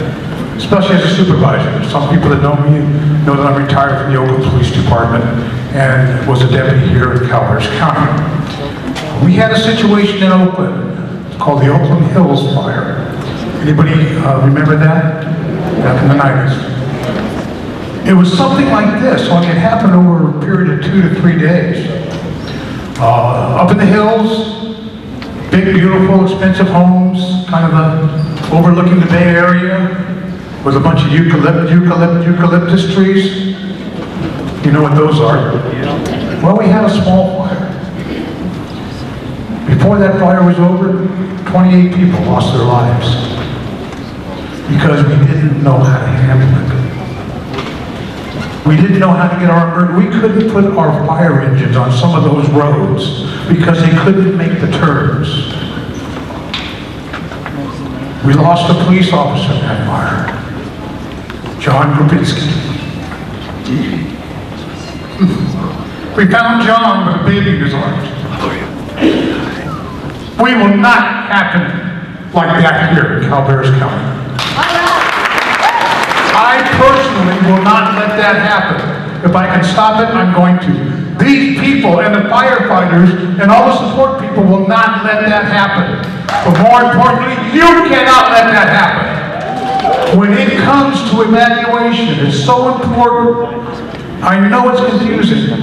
especially as a supervisor. Some people that know me know that I'm retired from the Oakland Police Department and was a deputy here in Calaveras County. We had a situation in Oakland called the Oakland Hills Fire. Anybody remember that? Back in the 90s. It was something like this, only it happened over a period of 2 to 3 days. Up in the hills, big, beautiful, expensive homes, kind of overlooking the Bay Area, with a bunch of eucalyptus trees. You know what those are? Well, we had a small fire. Before that fire was over, 28 people lost their lives because we didn't know how to handle it. We didn't know how to get we couldn't put our fire engines on some of those roads because they couldn't make the turns. We lost a police officer in that fire, John Grabinski. We found John with a baby in his arms. We will not happen like that here in Calaveras County. I personally will not let that happen. If I can stop it, I'm going to. These people and the firefighters and all the support people will not let that happen. But more importantly, you cannot let that happen. When it comes to evacuation, it's so important. I know it's confusing,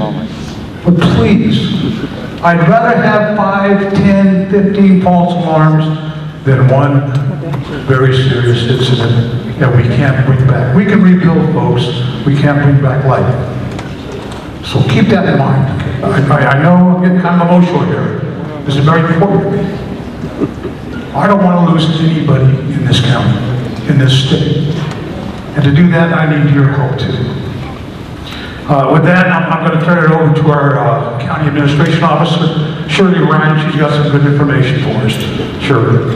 but please, I'd rather have 5, 10, 15 false alarms than one very serious incident that we can't bring back. We can rebuild, folks. We can't bring back life. So keep that in mind. I know I'm getting kind of emotional here. This is very important to me. I don't want to lose anybody in this county, in this state. And to do that, I need your help too. With that, I'm going to turn it over to our County Administration Officer, Shirley Ryan. She's got some good information for us. Shirley.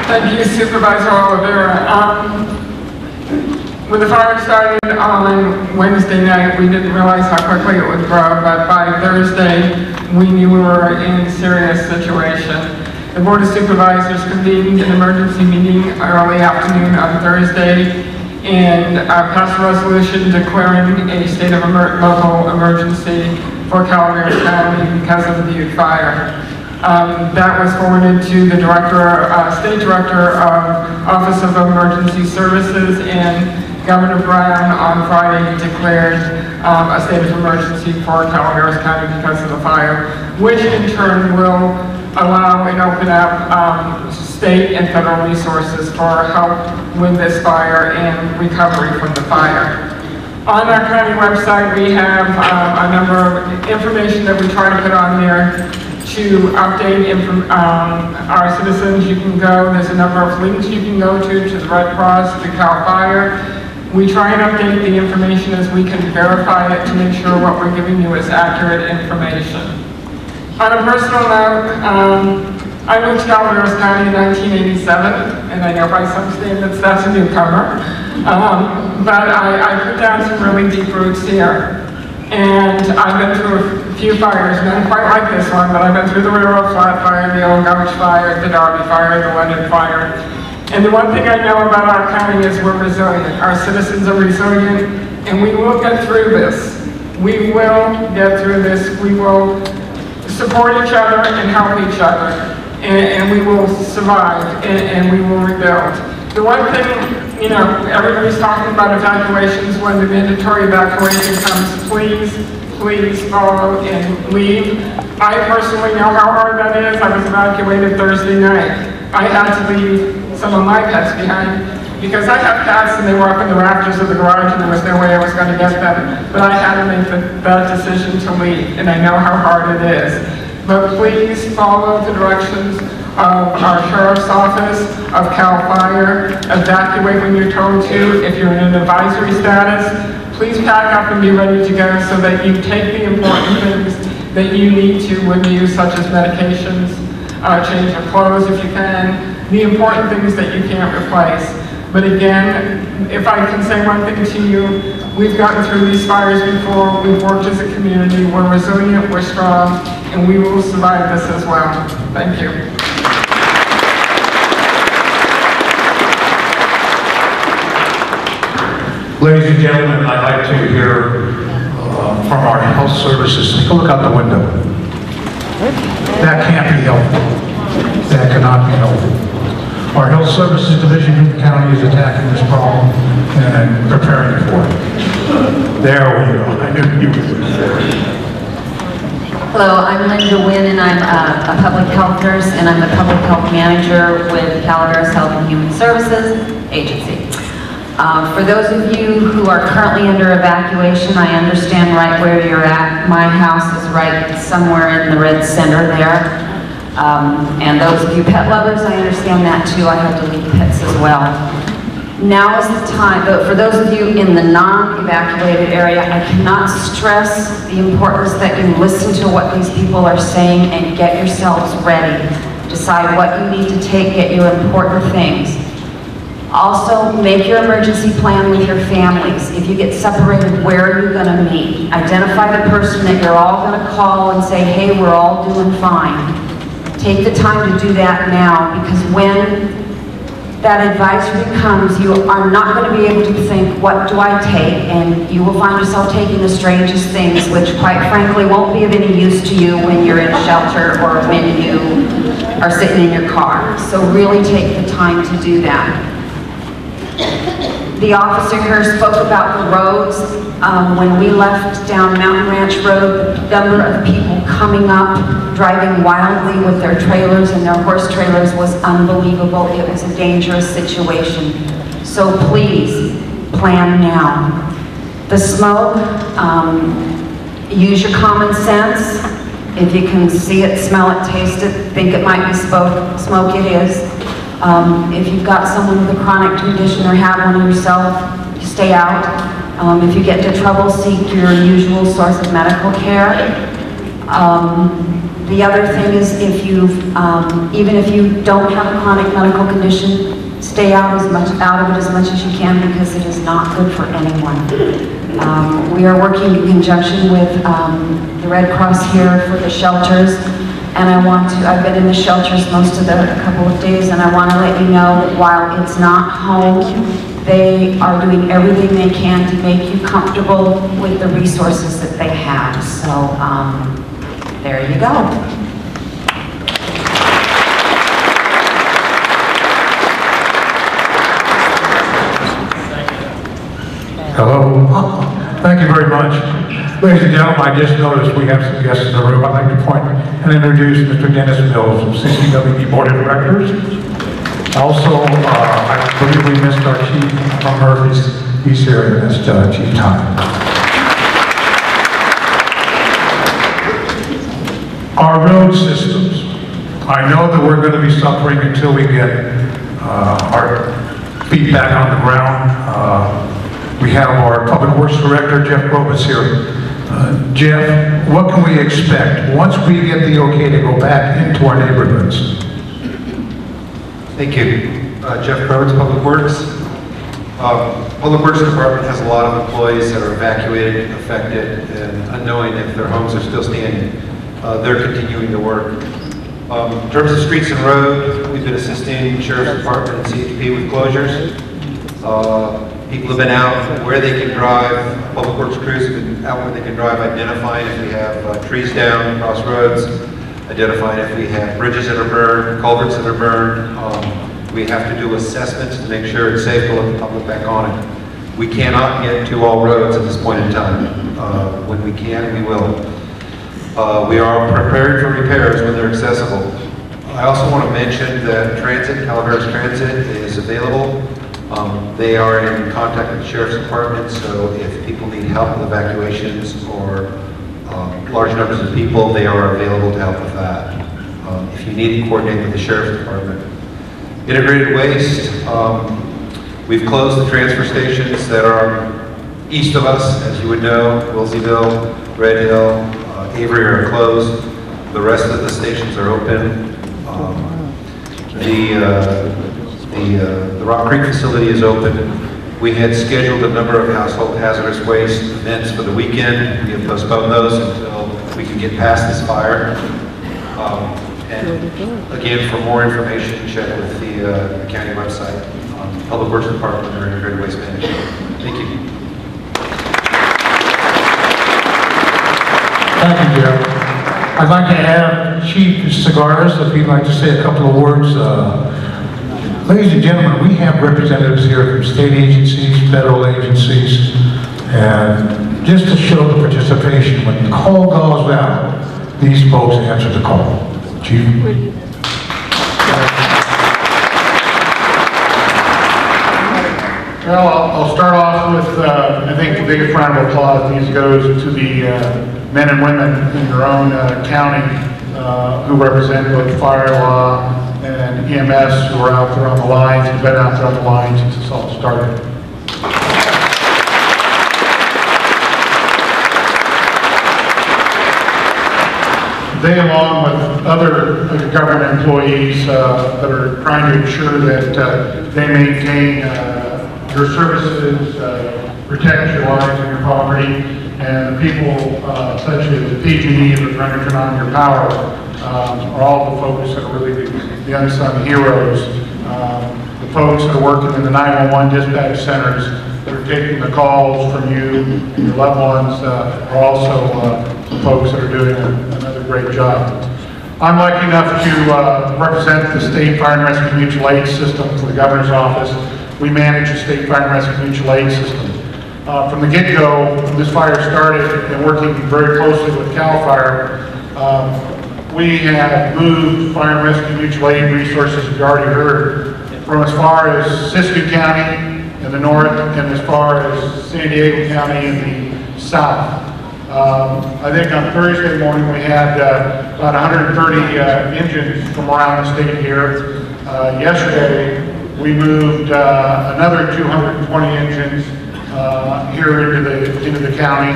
Thank you, Supervisor Oliveira. When the fire started on Wednesday night, we didn't realize how quickly it would grow, but by Thursday, we knew we were in a serious situation. The Board of Supervisors convened an emergency meeting early afternoon on Thursday and passed a resolution declaring a state of local emergency for Calaveras County because of the Butte fire. That was forwarded to the State Director of Office of Emergency Services, and Governor Brown on Friday declared a state of emergency for Calaveras County because of the fire, which in turn will allow and open up state and federal resources for help with this fire and recovery from the fire. On our county website, we have a number of information that we try to put on there to update our citizens. You can go, there's a number of links you can go to the Red Cross, to CalFire. We try and update the information as we can verify it to make sure what we're giving you is accurate information. On a personal note, I moved to Calaveras County in 1987, and I know by some standards that's a newcomer, but I put down some really deep roots here. And I've been through a few fires, none quite like this one, but I've been through the Railroad Flat Fire, the Old Gouch Fire, the Darby Fire, the London Fire. And the one thing I know about our county is we're resilient. Our citizens are resilient, and we will get through this. We will get through this. We will support each other and help each other, and we will survive, and we will rebuild. The one thing, you know, everybody's talking about evacuations. When the mandatory evacuation comes, please follow and leave. I personally know how hard that is. I was evacuated Thursday night. I had to leave some of my pets behind because I have cats and they were up in the rafters of the garage and there was no way I was going to get them. But I had to make that decision to leave, and I know how hard it is. But please follow the directions of our Sheriff's Office, of CalFire. Evacuate when you're told to. If you're in an advisory status, please pack up and be ready to go so that you take the important things that you need to with you, such as medications, change of clothes if you can, the important things that you can't replace. But again, if I can say one thing to you, we've gotten through these fires before, we've worked as a community, we're resilient, we're strong, and we will survive this as well. Thank you.
Ladies and gentlemen, I'd like to hear from our health services. Take a look out the window. That can't be helpful. That cannot be helpful. Our health services division in the county is attacking this problem and preparing for it. There we go. I knew you would.
Hello, I'm Linda Wynn, and I'm a public health nurse, and I'm the public health manager with Calaveras Health and Human Services Agency. For those of you who are currently under evacuation, I understand right where you're at. My house is right somewhere in the red center there. And those of you pet lovers, I understand that too. I have to leave pets as well. Now is the time, but for those of you in the non-evacuated area, I cannot stress the importance that you listen to what these people are saying and get yourselves ready. Decide what you need to take, get your important things. Also, make your emergency plan with your families. If you get separated, where are you going to meet? Identify the person that you're all going to call and say, hey, we're all doing fine. Take the time to do that now, because when that advisory comes, you are not going to be able to think, what do I take? And you will find yourself taking the strangest things, which quite frankly won't be of any use to you when you're in a shelter or when you are sitting in your car. So really take the time to do that. The officer here spoke about the roads. When we left down Mountain Ranch Road, the number of people coming up, driving wildly with their trailers and their horse trailers was unbelievable. It was a dangerous situation. So please, plan now. The smoke, use your common sense. If you can see it, smell it, taste it, think it might be smoke, it is. If you've got someone with a chronic condition or have one yourself, stay out. If you get into trouble, seek your usual source of medical care. The other thing is, if you've, even if you don't have a chronic medical condition, stay out of it as much as you can, because it is not good for anyone. We are working in conjunction with the Red Cross here for the shelters. And I've been in the shelters most of a couple of days, and I want to let you know that while it's not home, they are doing everything they can to make you comfortable with the resources that they have. So, there you go.
Hello. Thank you very much. Ladies and gentlemen, I just noticed we have some guests in the room. I'd like to point and introduce Mr. Dennis Mills from CCWD Board of Directors. Also, I believe we missed our chief from Murphy's. He's here, and that's Chief Time. Our road systems. I know that we're going to be suffering until we get our feet back on the ground. We have our Public Works Director, Jeff Grobitz, here. Jeff, what can we expect once we get the okay to go back into our neighborhoods?
Thank you. Jeff Grobitz, Public Works. Public Works Department has a lot of employees that are evacuated, affected, and unknowing if their homes are still standing. They're continuing to work. In terms of streets and roads, we've been assisting Sheriff's Department and CHP with closures. People have been out where they can drive. Public Works crews have been out where they can drive, identifying if we have trees down across roads, identifying if we have bridges that are burned, culverts that are burned. We have to do assessments to make sure it's safe to let the public back on it. We cannot get to all roads at this point in time. When we can, we will. We are prepared for repairs when they're accessible. I also want to mention that CalFire's Transit is available. They are in contact with the Sheriff's Department, so if people need help with evacuations or large numbers of people, they are available to help with that. If you need to coordinate with the Sheriff's Department. Integrated waste, we've closed the transfer stations that are east of us, as you would know. Wilseyville, Red Hill, Avery are closed. The rest of the stations are open. The Rock Creek facility is open. We had scheduled a number of household hazardous waste events for the weekend. We have postponed those until we can get past this fire. And again, for more information, check with the county website, Public Works Department, or Integrated Waste Management. Thank you.
Thank you, Jeff. I'd like to have Chief Cigars, if he'd like to say a couple of words. Ladies and gentlemen, we have representatives here from state agencies, federal agencies, and just to show the participation, when the call goes out, these folks answer the call. Chief.
Well, I'll start off with, I think the biggest round of applause goes to the men and women in their own county who represent both fire law and EMS who are out there on the lines, who've been out there on the lines since this all started. They, along with other government employees that are trying to ensure that they maintain your services, protect your lives and your property, and people such as PG&E that are trying to turn on your power are all the folks that are really the unsung heroes. The folks that are working in the 911 dispatch centers that are taking the calls from you and your loved ones are also the folks that are doing another great job. I'm lucky enough to represent the State Fire and Rescue Mutual Aid System for the Governor's Office. We manage the State Fire and Rescue Mutual Aid System. From the get-go, when this fire started, and working very closely with CalFire, we have moved Fire and Rescue Mutual Aid resources, as you already heard, from as far as Siskiyou County in the north and as far as San Diego County in the south. I think on Thursday morning we had about 130 engines from around the state here. Yesterday we moved another 220 engines here into the county.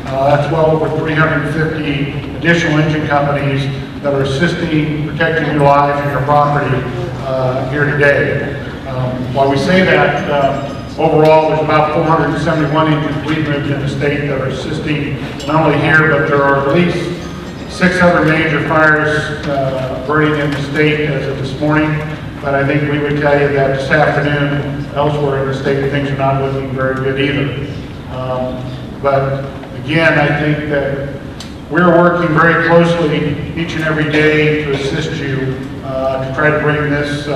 That's well over 350 additional engine companies that are assisting, protecting your lives and your property here today. While we say that, overall there's about 471 engines we've moved in the state that are assisting not only here, but there are at least 6 other major fires burning in the state as of this morning. But I think we would tell you that this afternoon, elsewhere in the state, things are not looking very good either. But again, I think that we're working very closely each and every day to assist you to try to bring this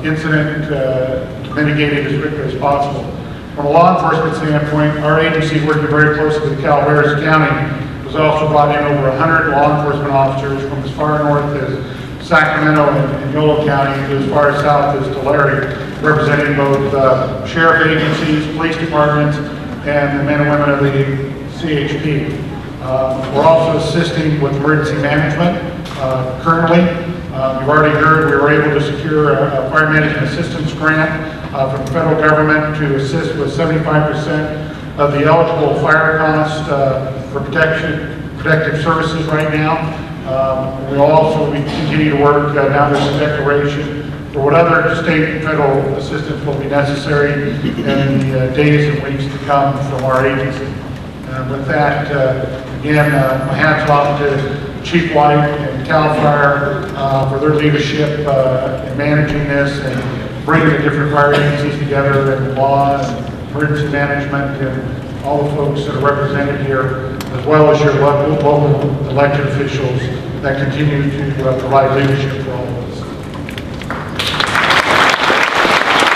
incident to mitigate it as quickly as possible. From a law enforcement standpoint, our agency, working very closely with Calaveras County, has also brought in over 100 law enforcement officers from as far north as Sacramento and Yolo County to as far south as Tulare, representing both sheriff agencies, police departments, and the men and women of the CHP. We're also assisting with emergency management currently. You've already heard we were able to secure a fire management assistance grant from the federal government to assist with 75% of the eligible fire costs for protective services right now. We continue to work now there's a declaration for what other state and federal assistance will be necessary in the days and weeks to come from our agency. With that, again, my hats off to Chief White and CalFire for their leadership in managing this and bringing the different fire agencies together and law and emergency management and all the folks that are represented here, as well as your local elected officials that continue to provide leadership for all of us.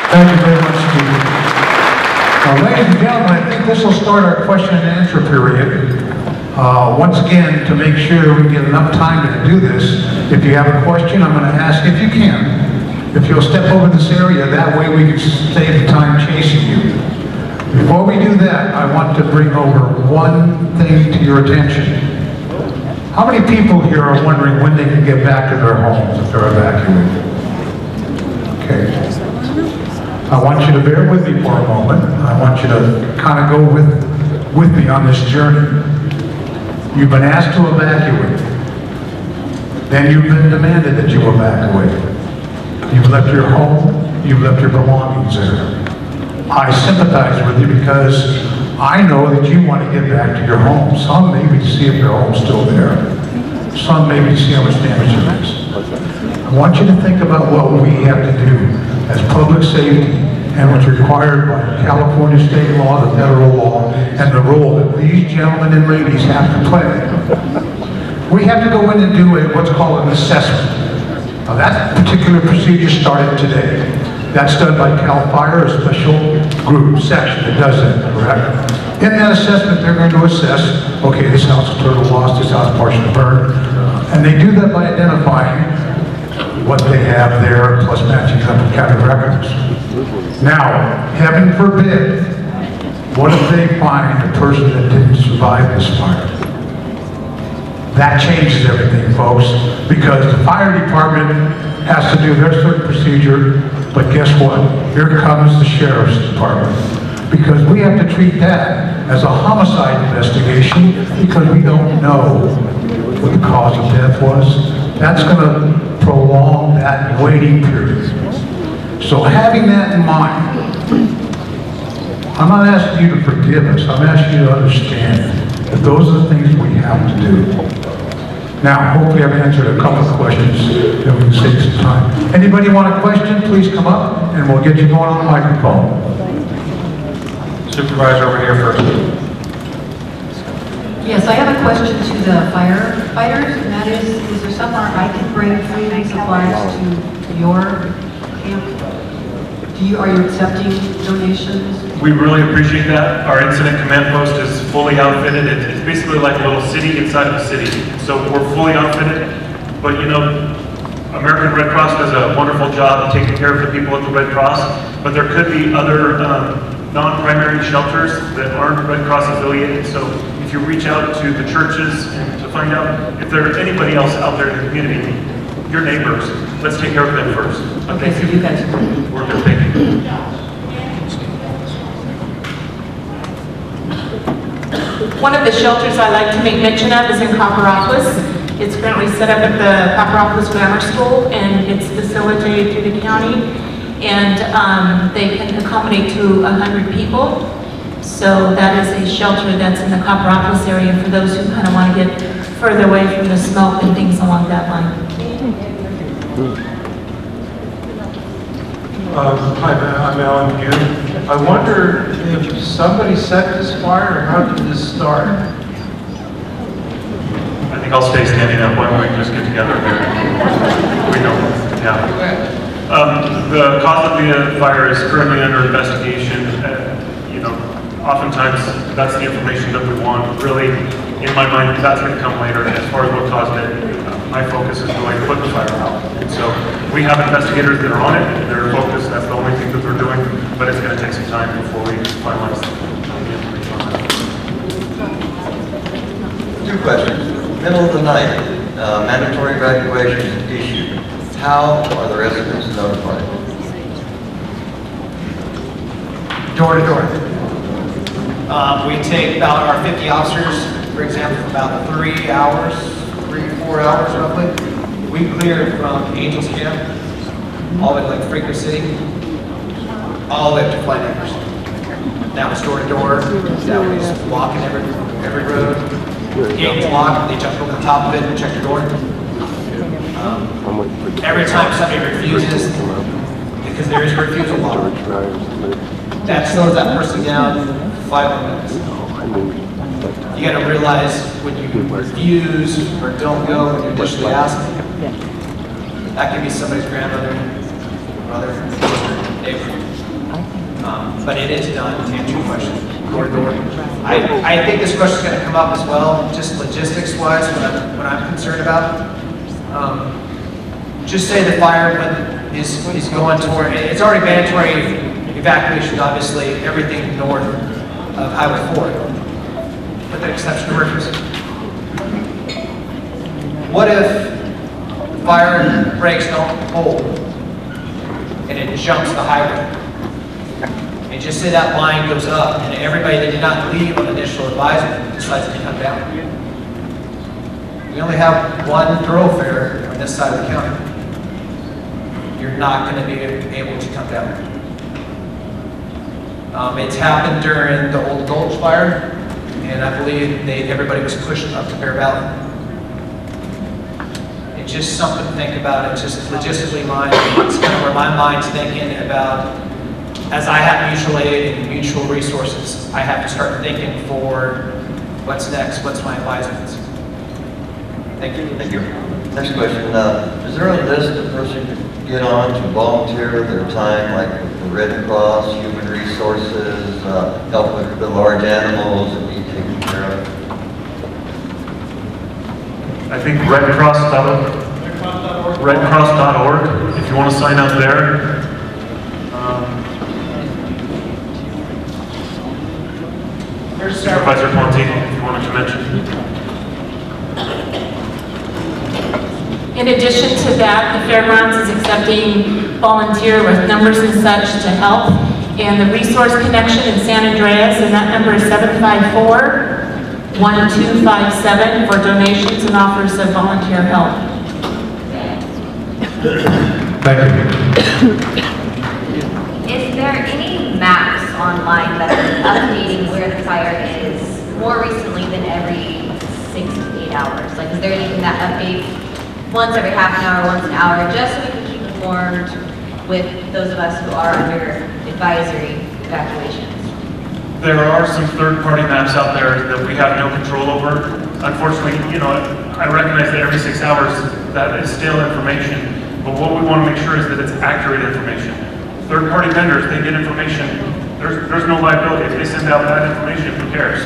Thank you very much, Steve. Now, ladies and gentlemen, I think this will start our question and answer period. Once again, to make sure we get enough time to do this, if you have a question, I'm going to ask if you can, if you'll step over this area, that way we can save the time chasing you. Before we do that, I want to bring over one thing to your attention. How many people here are wondering when they can get back to their homes if they're evacuated? Okay. I want you to bear with me for a moment. I want you to kind of go with me on this journey. You've been asked to evacuate. Then you've been demanded that you evacuate. You've left your home. You've left your belongings there. I sympathize with you because I know that you want to get back to your home. Some maybe to see if your home's still there. Some maybe to see how much damage there is. I want you to think about what we have to do as public safety and what's required by California state law, the federal law, and the role that these gentlemen and ladies have to play. We have to go in and do what's called an assessment. Now that particular procedure started today. That's done by CalFire, a special group section that does that, correct? In that assessment, they're going to assess, okay, this house is total loss, this house is partially burned, and they do that by identifying what they have there, plus matching up with county records. Now, heaven forbid, what if they find a person that didn't survive this fire? That changes everything, folks, because the fire department has to do their certain procedure, but guess what? Here comes the sheriff's department. Because we have to treat that as a homicide investigation because we don't know what the cause of death was. That's going to prolong that waiting period. So having that in mind, I'm not asking you to forgive us. I'm asking you to understand that those are the things we have to do. Now, hopefully I've answered a couple of questions that we can save some time. Anybody want a question, please come up and we'll get you going on the microphone.
Supervisor over here first.
Yes, I have a question to the firefighters, and that is there somewhere I can bring food and supplies to your camp? Are you accepting donations?
We really appreciate that. Our incident command post is fully outfitted. It's basically like a little city inside of a city. So we're fully outfitted. But you know, American Red Cross does a wonderful job of taking care of the people at the Red Cross. But there could be other non-primary shelters that aren't Red Cross affiliated. So if you reach out to the churches and to find out if there's anybody else out there in the community, your neighbors, let's take care of them first.
Okay, so you guys
We're good, thank you.
One of the shelters I like to make mention of is in Copperopolis. It's currently set up at the Copperopolis Grammar School, and it's facilitated through the county, and they can accommodate to 100 people. So that is a shelter that's in the Copperopolis area for those who kind of want to get further away from the smoke and things along that line.
Hi, I'm Alan Butte. I wonder if somebody set this fire, or how did this start?
I think I'll stay standing up. Why don't we just get together here? We know. Yeah. The cause of the fire is currently under investigation. You know, oftentimes that's the information that we want. Really, in my mind, that's going to come later. As far as what caused it, my focus is really to put the fire out. And so we have investigators that are on it. They're focused. That's the only thing that they're doing. But it's going to take some time before we finalize the information on that.
Two questions. Middle of the night, mandatory evacuation issued. How are the residents notified?
Door to door. We take about our 50 officers, for example, for about 3 hours, 4 hours roughly. We cleared from Angels Camp all the way to like Freaker City, all the way up to Flight Acres. Now it's door to door. That was blocking every road. Gates locked, they jump over the top of it and check the door. Every time somebody refuses, because there is a refusal law, that slows that person down 5 minutes. You got to realize when you refuse or don't go when you initially ask, that can be somebody's grandmother, brother, sister, neighbor. But it is done, to answer your question, door to door. I think this question's going to come up as well, just logistics-wise, what I'm concerned about. Just say the fireman is going toward, it's already mandatory evacuation, obviously, everything north of Highway 4, with the exception of Rivers. What if the fire brakes don't hold and it jumps the highway? And just say that line goes up and everybody that did not leave on initial advisement decides to come down. We only have one thoroughfare on this side of the county. You're not going to be able to come down. It's happened during the old Gulch fire, and I believe everybody was pushed up to Bear Valley. It's just something to think about. It's just logistically it's kind of where my mind's thinking about, as I have mutual aid and mutual resources, I have to start thinking for what's next, what's my advisements. Thank you.
Thank you. Next question. Is there a list a person can get on to volunteer their time, like with the Red Cross, Human Resources, help with the large animals that need taken care of?
I think redcross.org, if you want to sign up there. Supervisor Ponte, if you wanted to mention.
In addition to that, the Fairgrounds is accepting volunteer with numbers and such to help. And the Resource Connection in San Andreas, and that number is 754-1257 for donations and offers of volunteer help.
Thank you.
Is there any maps online that are updating where the fire is more recently than every 6 to 8 hours? Like, is there anything that updates once every half an hour, once an hour, just so we can keep informed with those of us who are under advisory evacuations?
There are some third-party maps out there that we have no control over. Unfortunately, I recognize that every 6 hours that is stale information, but what we want to make sure is that it's accurate information. Third-party vendors, they get information. There's no liability. If they send out bad information, who cares?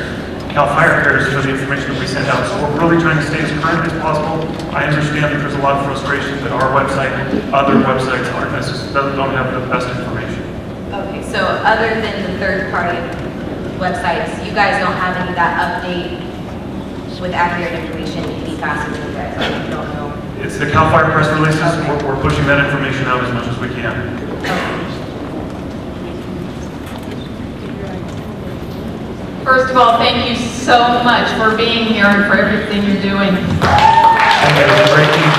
CalFire cares for the information that we send out. So we're really trying to stay as current as possible. I understand that there's a lot of frustration that our website, other websites don't have the best information.
Okay, so other than the third-party websites, you guys don't have any that update with accurate information any faster than you guys? You don't know?
It's the CalFire press releases. Okay. We're pushing that information out as much as we can.
Okay.
First of all, thank you so much for being here and for everything you're doing.
Thank you. It's a great team.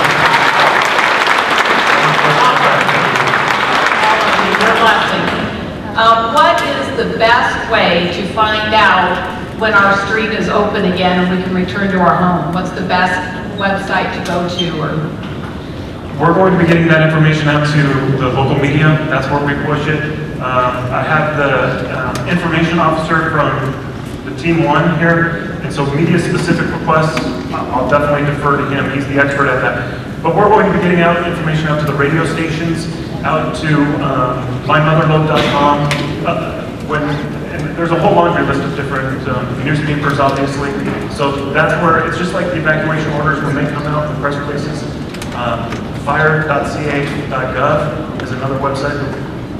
What is the best way to find out when our street is open again and we can return to our home? What's the best website to go to?
We're going to be getting that information out to the local media. That's where we push it. I have the information officer from the Team 1 here, and so media-specific requests, I'll definitely defer to him. He's the expert at that. But we're going to be getting out information out to the radio stations, out to mymotherload.com. And there's a whole laundry list of different newspapers, obviously. So that's where, it's just like the evacuation orders when they come out, the press releases. Fire.ca.gov is another website.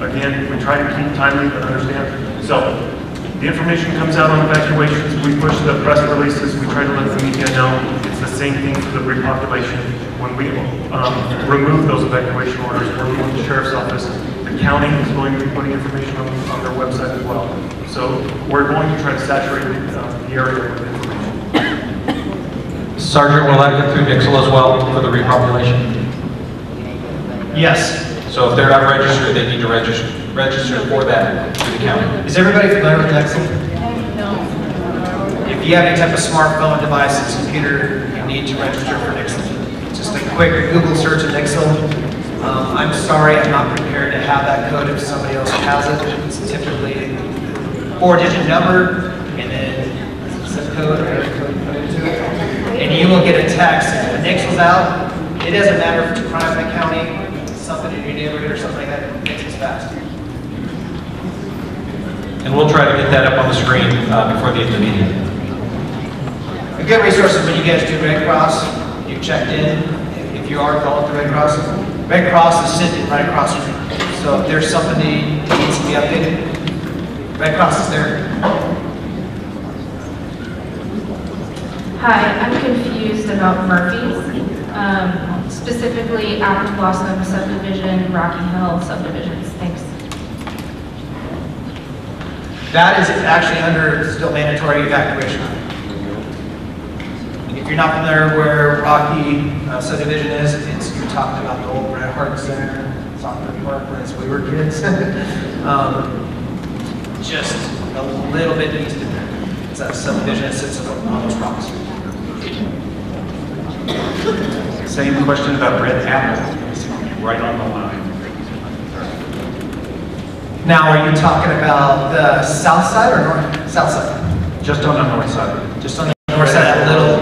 Again, we try to keep timely but understand. So the information comes out on evacuations, we push the press releases, we try to let the media know. It's the same thing for the repopulation. When we remove those evacuation orders, working with the Sheriff's Office, the county is going to be putting information on their website as well. So we're going to try to saturate the area with information.
Sergeant, will that go through Nixle as well for the repopulation?
Yes.
So if they're not registered, they need to register for that through the county.
Is everybody familiar with Nixle? No. If you have any type of smartphone device, computer, you need to register for Nixle. Just a quick Google search of Nixle. I'm sorry, I'm not prepared to have that code if somebody else has it. It's typically a 4-digit number and then zip code or area code put into it. And you will get a text. If Nixle's out, it doesn't matter if it's a crime in the county, something in your neighborhood or something like that, Nixle's fast.
And we'll try to get that up on the screen before the end of the meeting.
A good resource is when you guys do Red Cross, you checked in, if you are called to Red Cross is sitting right across from you. So if there's somebody that needs to be updated, Red Cross is there.
Hi, I'm confused about Murphy's, specifically Apple Blossom subdivision, Rocky Hill subdivisions. Thanks.
That is actually under still mandatory evacuation. If you're not familiar where Rocky subdivision is, you're talking about the old Bret Harte Center, soccer park as we were kids. Just a little bit east of there. It's that subdivision that sits on those rocks.
Same question about Red Apple, right on the line.
Now, are you talking about the south side or north? South side.
Just on the north side.
Just on the north side, a little,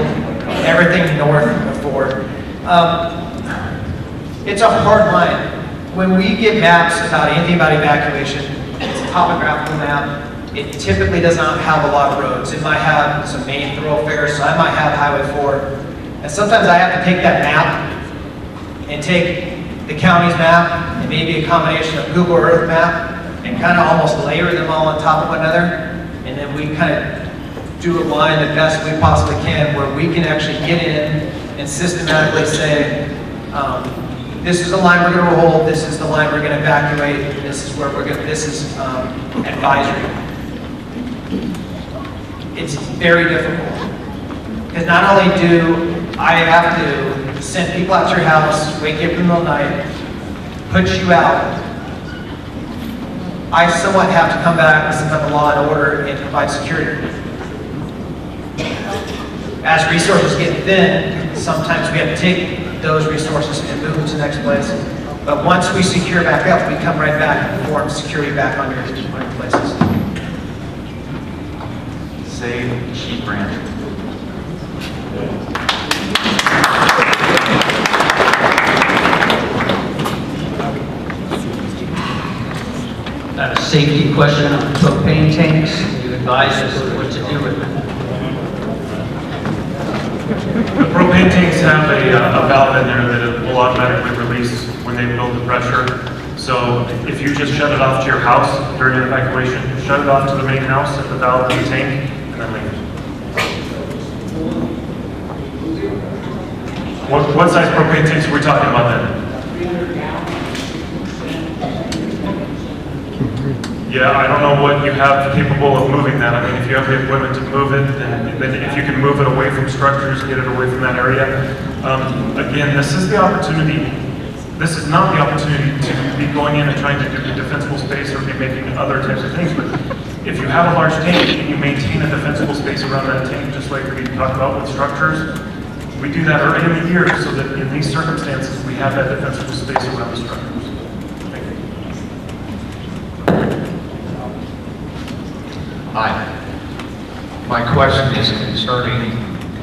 everything north of Ford. It's a hard line. When we get maps about anything about evacuation, it's a topographical map. It typically does not have a lot of roads. It might have some main thoroughfares, so I might have Highway 4. And sometimes I have to take that map and take the county's map and maybe a combination of Google Earth map and kind of almost layer them all on top of one another. And then we kind of do a line the best we possibly can where we can actually get in and systematically say, this is the line we're going to hold, this is the line we're going to evacuate, this is where we're going to, this is advisory. It's very difficult. Because not only do I have to send people out to your house, wake you up in the middle of the night, put you out, I somewhat have to come back and set up a law and order and provide security. As resources get thin, sometimes we have to take those resources and move them to the next place. But once we secure back up, we come right back and form security back on your places.
Save sheep ranch.
A safety question on propane tanks. You advise us what to do with them.
The propane tanks have a valve in there that it will automatically release when they build the pressure. So if you just shut it off to your house during an evacuation, shut it off to the main house at the valve in the tank, and then leave. What size propane tanks are we talking about then? Yeah, I don't know what you have capable of moving that. I mean, if you have the equipment to move it, then if you can move it away from structures, get it away from that area. Again, this is the opportunity. This is not the opportunity to be going in and trying to do the defensible space or be making other types of things. But if you have a large tank and you maintain a defensible space around that tank, just like we talked about with structures, we do that early in the year so that in these circumstances, we have that defensible space around the structures.
Hi. My question is concerning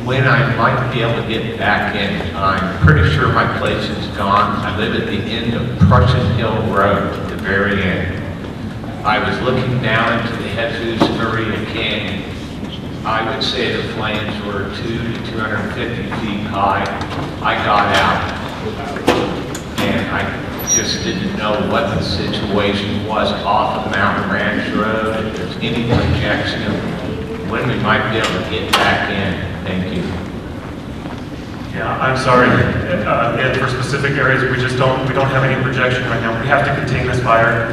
when I might be able to get back in. I'm pretty sure my place is gone. I live at the end of Prussian Hill Road, at the very end. I was looking down into the Jesus Maria Canyon. I would say the flames were 200 to 250 feet high. I got out, and I just didn't know what the situation was off of Mountain Ranch Road, if there's any projection of when we might be able to get back in. Thank you.
Yeah, I'm sorry. And for specific areas, we don't have any projection right now. We have to contain this fire.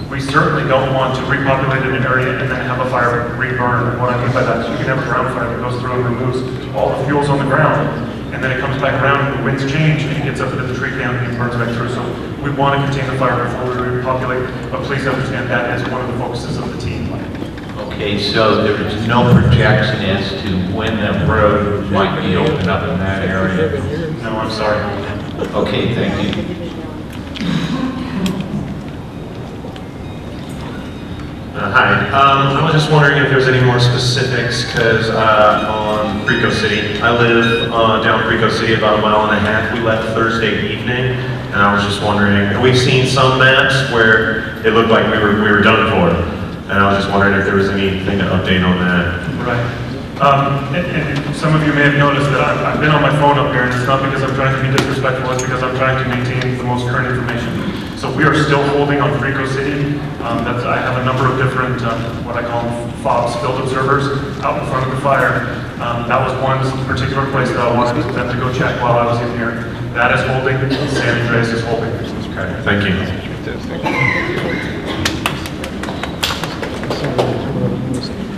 We certainly don't want to repopulate an area and then have a fire reburn. What I mean by that is you can have a ground fire that goes through and removes all the fuels on the ground. And then it comes back around and the winds change and it gets up into the tree canopy and burns back through. So we want to contain the fire before we repopulate, but please understand that is one of the focuses of the team plan.
Okay, so there is no projection as to when the road might be opened up in that area?
No, I'm sorry.
Okay, thank you.
Hi, I was just wondering if there's any more specifics, because on Preco City, I live down Preco City about 1.5 miles. We left Thursday evening, and I was just wondering, we've seen some maps where it looked like we were done for. and I was just wondering if there was anything to update on that.
Right. And some of you may have noticed that I've been on my phone up here, and it's not because I'm trying to be disrespectful, it's because I'm trying to maintain the most current information. So we are still holding on Frico City. I have a number of different, what I call FOBs, field observers, out in front of the fire. That was one particular place that I wanted them to go check while I was in here. That is holding, San Andreas is holding.
Okay, thank you.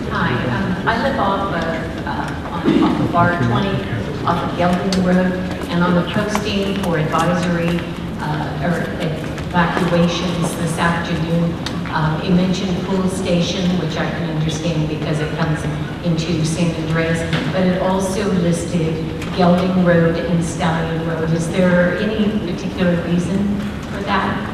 Hi, I live off of R20, off of Gelding Road, and on the posting for advisory or evacuations this afternoon, it mentioned Pool Station, which I can understand because it comes into San Andreas, but it also listed Gelding Road and Stallion Road. Is there any particular reason for that?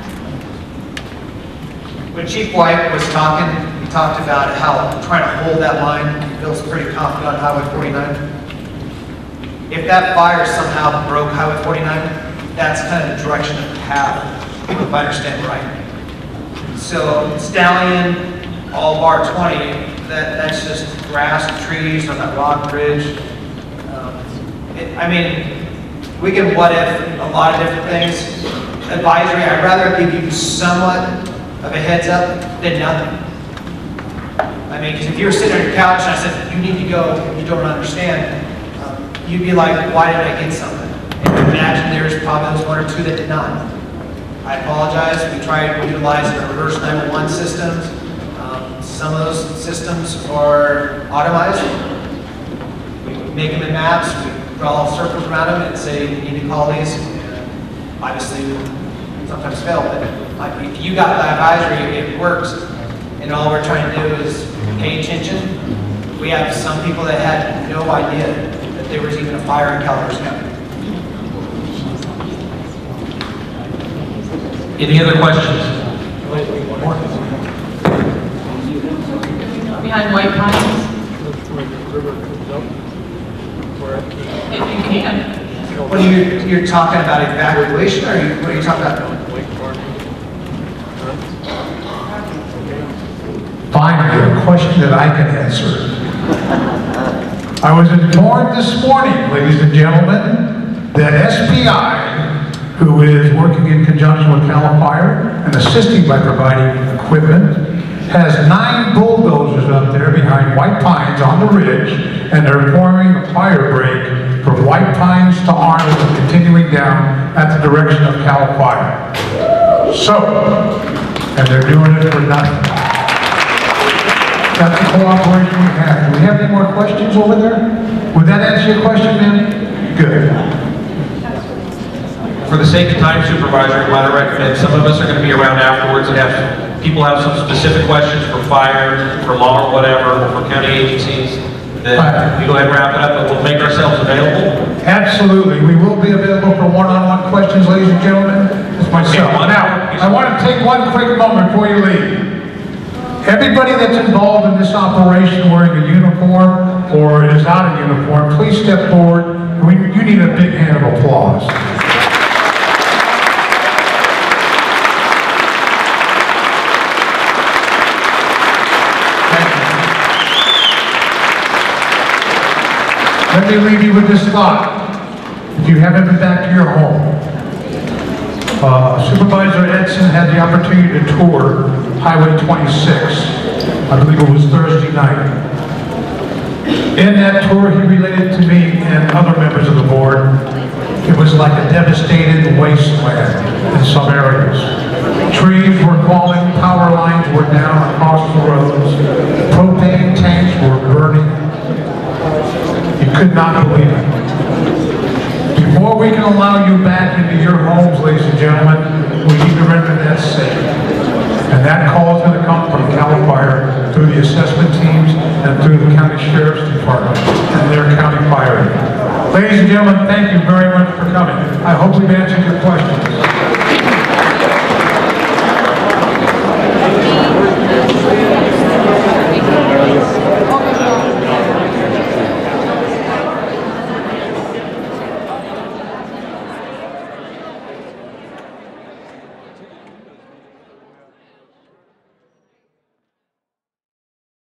When Chief White was talking, he talked about how trying to hold that line, he feels pretty confident on Highway 49. If that fire somehow broke Highway 49, that's kind of the direction of the path, if I understand right. So Stallion, all bar 20, that's just grass and trees on that rock bridge. I mean, we can what if a lot of different things. Advisory, I'd rather give you somewhat of a heads up than nothing. I mean, because if you were sitting on your couch and I said, you need to go, and you don't understand, you'd be like, why did I get something? And imagine there's probably those one or two that did not. I apologize. We tried utilizing our reverse 911 systems. Some of those systems are automized. We make them in maps, we draw circles around them and say, you need to call these. And obviously, sometimes fail, but if you got the advisory, it works. And all we're trying to do is pay attention. We have some people that had no idea that there was even a fire in Calaveras County.
Any other questions?
Behind White Pines? If you can.
What are you're talking about evacuation, or what are you talking about?
Finally, a question that I can answer. I was informed this morning, ladies and gentlemen, that SPI, who is working in conjunction with CalFire and assisting by providing equipment, has 9 bulldozers up there behind White Pines on the ridge, and they're forming a fire break from White Pines to Arnold and continuing down at the direction of CalFire. So, and they're doing it for nothing. That's the cooperation we have. Do we have any more questions over there? Would that answer your question, man? Good.
For the sake of time, Supervisor, I want to recommend some of us are going to be around afterwards and have people have some specific questions for fire, for law, or whatever, or for county agencies. That we go ahead and wrap it up, but we'll make ourselves available.
Absolutely. We will be available for one-on-one questions, ladies and gentlemen. It's myself. Now, I want to take one quick moment before you leave. Everybody that's involved in this operation wearing a uniform or is out of uniform, please step forward. You need a big hand of applause. Let me leave you with this thought. If you haven't been back to your home, Supervisor Edson had the opportunity to tour Highway 26. I believe it was Thursday night. In that tour, he related to me and other members of the board, it was like a devastated wasteland in some areas. Trees were falling, power lines were down across the roads, propane tanks were burning. You could not believe it. Before we can allow you back into your homes, ladies and gentlemen, we need to render that safe. And that call is going to come from CalFire through the assessment teams and through the county sheriff's department and their county fire. Ladies and gentlemen, thank you very much for coming. I hope we've answered your questions.